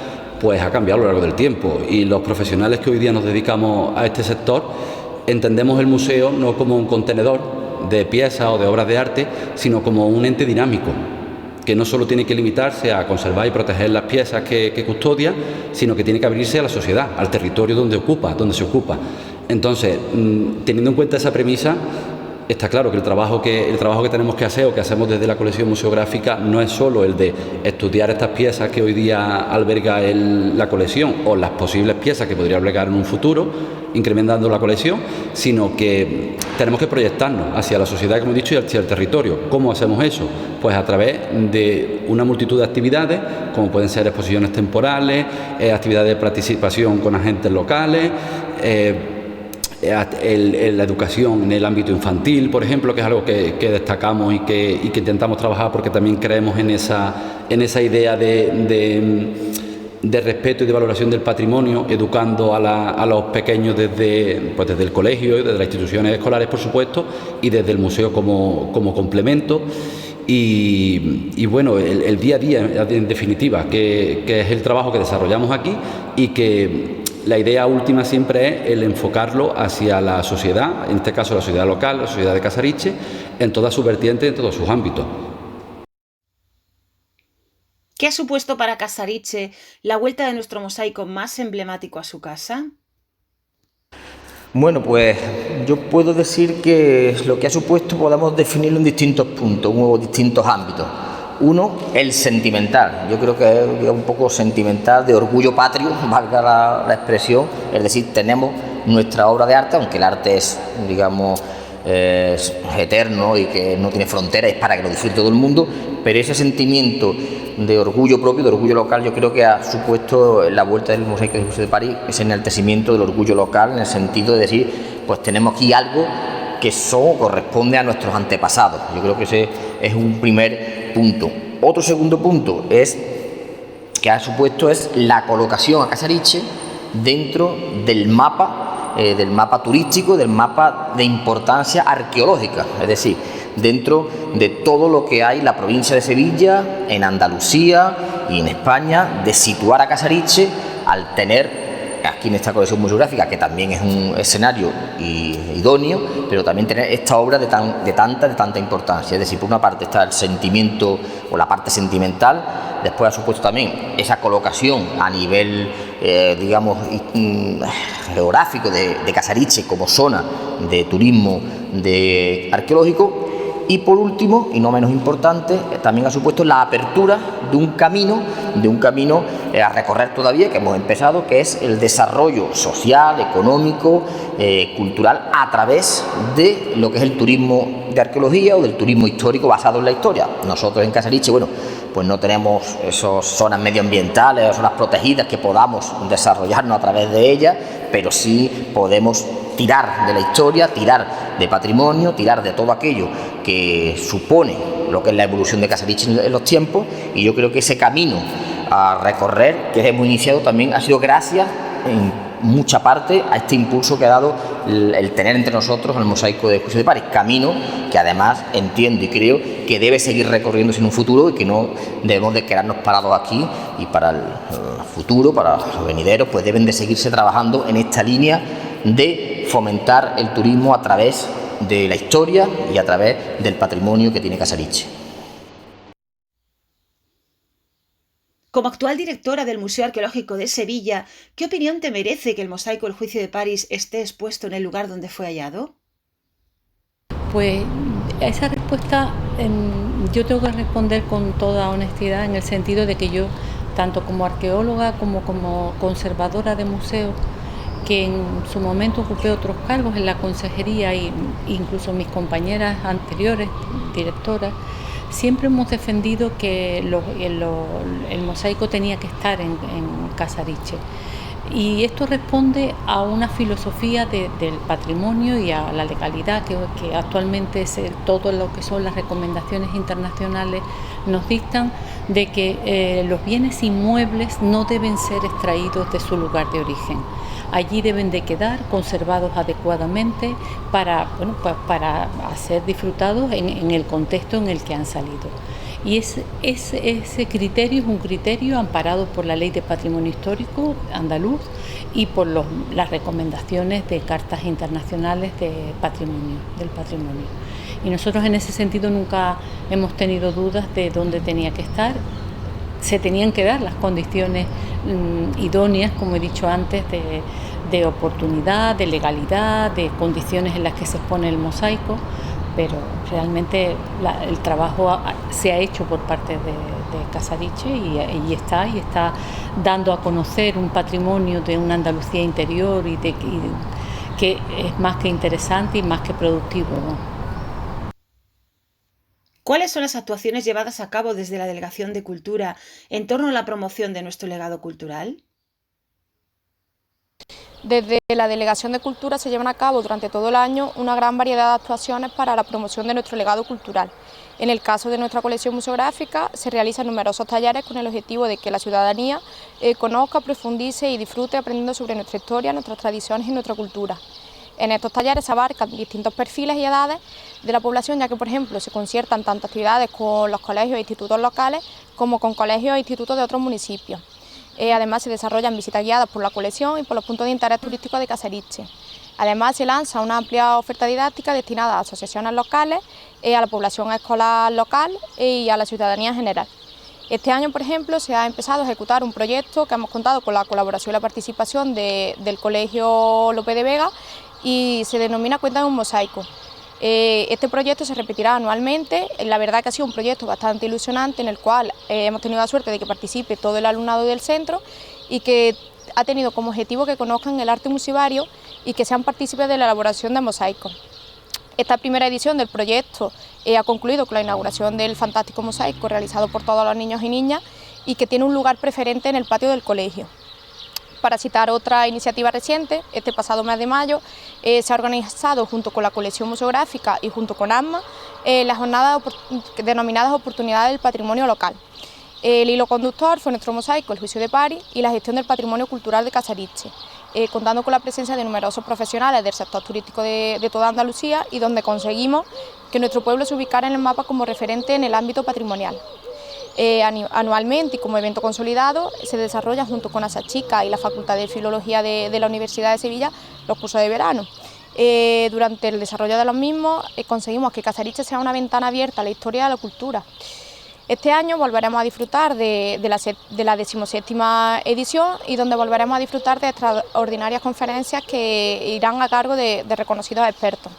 pues ha cambiado a lo largo del tiempo, y los profesionales que hoy día nos dedicamos a este sector entendemos el museo no como un contenedor de piezas o de obras de arte, sino como un ente dinámico, que no solo tiene que limitarse a conservar y proteger las piezas que custodia, sino que tiene que abrirse a la sociedad, al territorio donde se ocupa. Entonces, teniendo en cuenta esa premisa, está claro que el trabajo que tenemos que hacer o que hacemos desde la colección museográfica no es solo el de estudiar estas piezas que hoy día alberga la colección o las posibles piezas que podría albergar en un futuro, incrementando la colección, sino que tenemos que proyectarnos hacia la sociedad, como he dicho, y hacia el territorio. ¿Cómo hacemos eso? Pues a través de una multitud de actividades, como pueden ser exposiciones temporales, actividades de participación con agentes locales, la educación en el ámbito infantil, por ejemplo, que es algo que destacamos y que intentamos trabajar porque también creemos en esa idea de respeto y de valoración del patrimonio, educando a los pequeños desde el colegio, desde las instituciones escolares, por supuesto, y desde el museo como complemento. Y bueno, el día a día, en definitiva, que es el trabajo que desarrollamos aquí y que la idea última siempre es el enfocarlo hacia la sociedad, en este caso la sociedad local, la sociedad de Casariche, en todas sus vertientes, en todos sus ámbitos. ¿Qué ha supuesto para Casariche la vuelta de nuestro mosaico más emblemático a su casa? Bueno, pues yo puedo decir que lo que ha supuesto podemos definirlo en distintos puntos, en distintos ámbitos. Uno, el sentimental. Yo creo que es un poco sentimental, de orgullo patrio, valga la expresión. Es decir, tenemos nuestra obra de arte, aunque el arte es, digamos, es eterno y que no tiene fronteras, es para que lo disfrute todo el mundo, pero ese sentimiento de orgullo propio, de orgullo local, yo creo que ha supuesto la vuelta del Mosaico de José de París, ese enaltecimiento del orgullo local, en el sentido de decir, pues tenemos aquí algo que corresponde a nuestros antepasados. Yo creo que ese es un primer punto. Otro segundo punto que ha supuesto es la colocación a Casariche dentro del mapa turístico, del mapa de importancia arqueológica, es decir, dentro de todo lo que hay en la provincia de Sevilla, en Andalucía y en España, de situar a Casariche al tener aquí en esta colección museográfica, que también es un escenario idóneo, pero también tener esta obra de tanta importancia. Es decir, por una parte está el sentimiento o la parte sentimental, después ha supuesto también esa colocación a nivel, digamos, geográfico de Casariche como zona de turismo arqueológico. Y por último, y no menos importante, también ha supuesto la apertura de un camino a recorrer todavía, que hemos empezado, que es el desarrollo social, económico, cultural, a través de lo que es el turismo de arqueología o del turismo histórico basado en la historia. Nosotros en Casariche, bueno, pues no tenemos esas zonas medioambientales o zonas protegidas que podamos desarrollarnos a través de ellas, pero sí podemos tirar de la historia, tirar de patrimonio, tirar de todo aquello que supone lo que es la evolución de Casariche en los tiempos, y yo creo que ese camino a recorrer que hemos iniciado también ha sido gracias en mucha parte a este impulso que ha dado el tener entre nosotros el mosaico de José de París, camino que además entiendo y creo que debe seguir recorriéndose en un futuro y que no debemos de quedarnos parados aquí, y para el futuro, para los venideros, pues deben de seguirse trabajando en esta línea de fomentar el turismo a través de la historia y a través del patrimonio que tiene Casariche. Como actual directora del Museo Arqueológico de Sevilla, ¿qué opinión te merece que el mosaico del Juicio de París esté expuesto en el lugar donde fue hallado? Pues a esa respuesta yo tengo que responder con toda honestidad, en el sentido de que yo, tanto como arqueóloga como conservadora de museos, que en su momento ocupé otros cargos en la consejería e incluso mis compañeras anteriores, directoras, siempre hemos defendido que el mosaico tenía que estar en Casariche. Y esto responde a una filosofía del patrimonio y a la legalidad que actualmente todo lo que son las recomendaciones internacionales nos dictan, de que los bienes inmuebles no deben ser extraídos de su lugar de origen. Allí deben de quedar conservados adecuadamente para ser disfrutados en el contexto en el que han salido. Y ese criterio es un criterio amparado por la Ley de Patrimonio Histórico andaluz y por las recomendaciones de cartas internacionales del patrimonio. Y nosotros en ese sentido nunca hemos tenido dudas de dónde tenía que estar. Se tenían que dar las condiciones idóneas, como he dicho antes, de oportunidad, de legalidad, de condiciones en las que se expone el mosaico, pero realmente el trabajo se ha hecho por parte de Casariche y está dando a conocer un patrimonio de una Andalucía interior y que es más que interesante y más que productivo, ¿no? ¿Cuáles son las actuaciones llevadas a cabo desde la Delegación de Cultura en torno a la promoción de nuestro legado cultural? Desde la Delegación de Cultura se llevan a cabo durante todo el año una gran variedad de actuaciones para la promoción de nuestro legado cultural. En el caso de nuestra colección museográfica se realizan numerosos talleres con el objetivo de que la ciudadanía conozca, profundice y disfrute aprendiendo sobre nuestra historia, nuestras tradiciones y nuestra cultura. En estos talleres se abarcan distintos perfiles y edades de la población, ya que, por ejemplo, se conciertan tanto actividades con los colegios e institutos locales como con colegios e institutos de otros municipios. Además se desarrollan visitas guiadas por la colección y por los puntos de interés turístico de Casariche. Además se lanza una amplia oferta didáctica destinada a asociaciones locales, a la población escolar local y a la ciudadanía en general. Este año, por ejemplo, se ha empezado a ejecutar un proyecto que hemos contado con la colaboración y la participación del Colegio Lope de Vega y se denomina Cuenta de un mosaico. Este proyecto se repetirá anualmente. La verdad que ha sido un proyecto bastante ilusionante en el cual hemos tenido la suerte de que participe todo el alumnado del centro y que ha tenido como objetivo que conozcan el arte musivario y que sean partícipes de la elaboración de mosaicos. Esta primera edición del proyecto ha concluido con la inauguración del fantástico mosaico realizado por todos los niños y niñas y que tiene un lugar preferente en el patio del colegio. Para citar otra iniciativa reciente, este pasado mes de mayo se ha organizado junto con la colección museográfica y junto con ASMA las jornadas denominadas Oportunidades del Patrimonio Local. El hilo conductor fue nuestro mosaico, el Juicio de Paris y la gestión del patrimonio cultural de Casariche, contando con la presencia de numerosos profesionales del sector turístico de toda Andalucía y donde conseguimos que nuestro pueblo se ubicara en el mapa como referente en el ámbito patrimonial. Anualmente y como evento consolidado se desarrolla junto con Asachica y la Facultad de Filología de la Universidad de Sevilla los cursos de verano. Durante el desarrollo de los mismos conseguimos que Casariche sea una ventana abierta a la historia y a la cultura. Este año volveremos a disfrutar de la 17ª edición y donde volveremos a disfrutar de extraordinarias conferencias que irán a cargo de reconocidos expertos.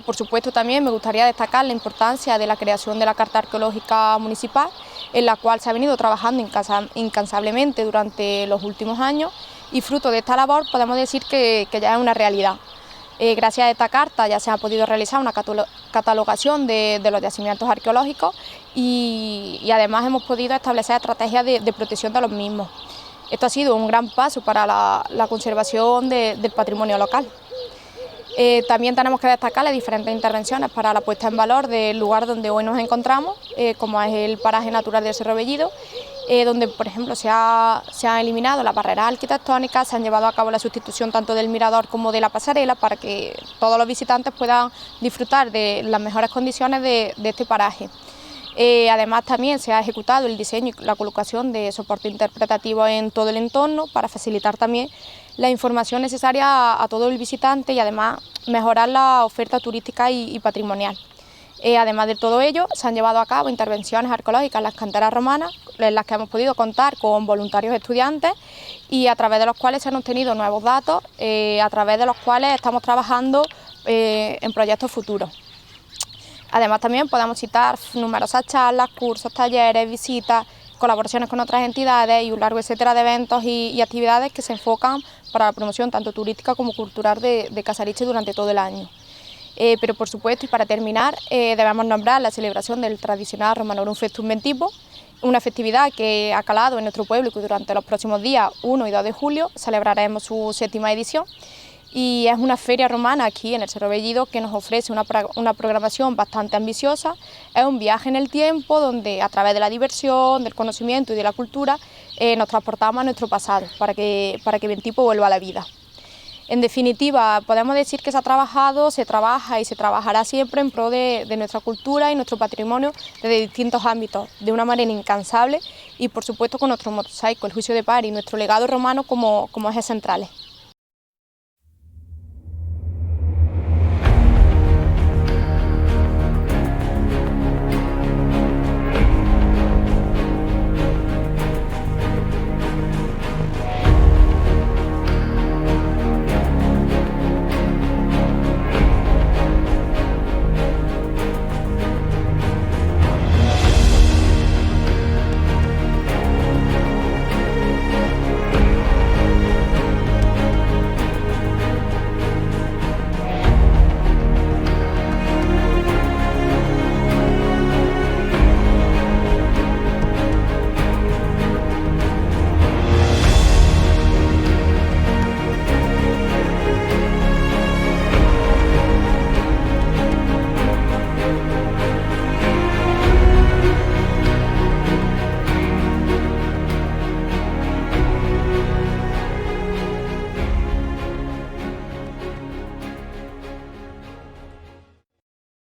Por supuesto también me gustaría destacar la importancia de la creación de la Carta Arqueológica Municipal, en la cual se ha venido trabajando incansablemente durante los últimos años y fruto de esta labor podemos decir que ya es una realidad. Gracias a esta carta ya se ha podido realizar una catalogación de los yacimientos arqueológicos y además hemos podido establecer estrategias de protección de los mismos. Esto ha sido un gran paso para la conservación del patrimonio local. También tenemos que destacar las diferentes intervenciones para la puesta en valor del lugar donde hoy nos encontramos, como es el paraje natural del Cerro Bellido, donde por ejemplo se ha eliminado las barreras arquitectónicas, se han llevado a cabo la sustitución tanto del mirador como de la pasarela para que todos los visitantes puedan disfrutar de las mejores condiciones de este paraje. Además también se ha ejecutado el diseño y la colocación de soporte interpretativo en todo el entorno para facilitar también la información necesaria a todo el visitante y además mejorar la oferta turística y patrimonial. Además de todo ello, se han llevado a cabo intervenciones arqueológicas en las canteras romanas, en las que hemos podido contar con voluntarios estudiantes y a través de los cuales se han obtenido nuevos datos, a través de los cuales estamos trabajando en proyectos futuros. Además también podemos citar numerosas charlas, cursos, talleres, visitas, colaboraciones con otras entidades y un largo etcétera de eventos y actividades que se enfocan para la promoción tanto turística como cultural de Casariche durante todo el año. Pero por supuesto y para terminar debemos nombrar la celebración del tradicional Romanorum Festum Ventivo, una festividad que ha calado en nuestro pueblo y que durante los próximos días 1 y 2 de julio celebraremos su 7ª edición. Y es una feria romana aquí en el Cerro Bellido que nos ofrece una programación bastante ambiciosa. Es un viaje en el tiempo donde a través de la diversión, del conocimiento y de la cultura nos transportamos a nuestro pasado para que Ventipo vuelva a la vida. En definitiva, podemos decir que se ha trabajado, se trabaja y se trabajará siempre en pro de nuestra cultura y nuestro patrimonio desde distintos ámbitos, de una manera incansable y por supuesto con nuestro mosaico, el Juicio de Paris y nuestro legado romano como ejes centrales.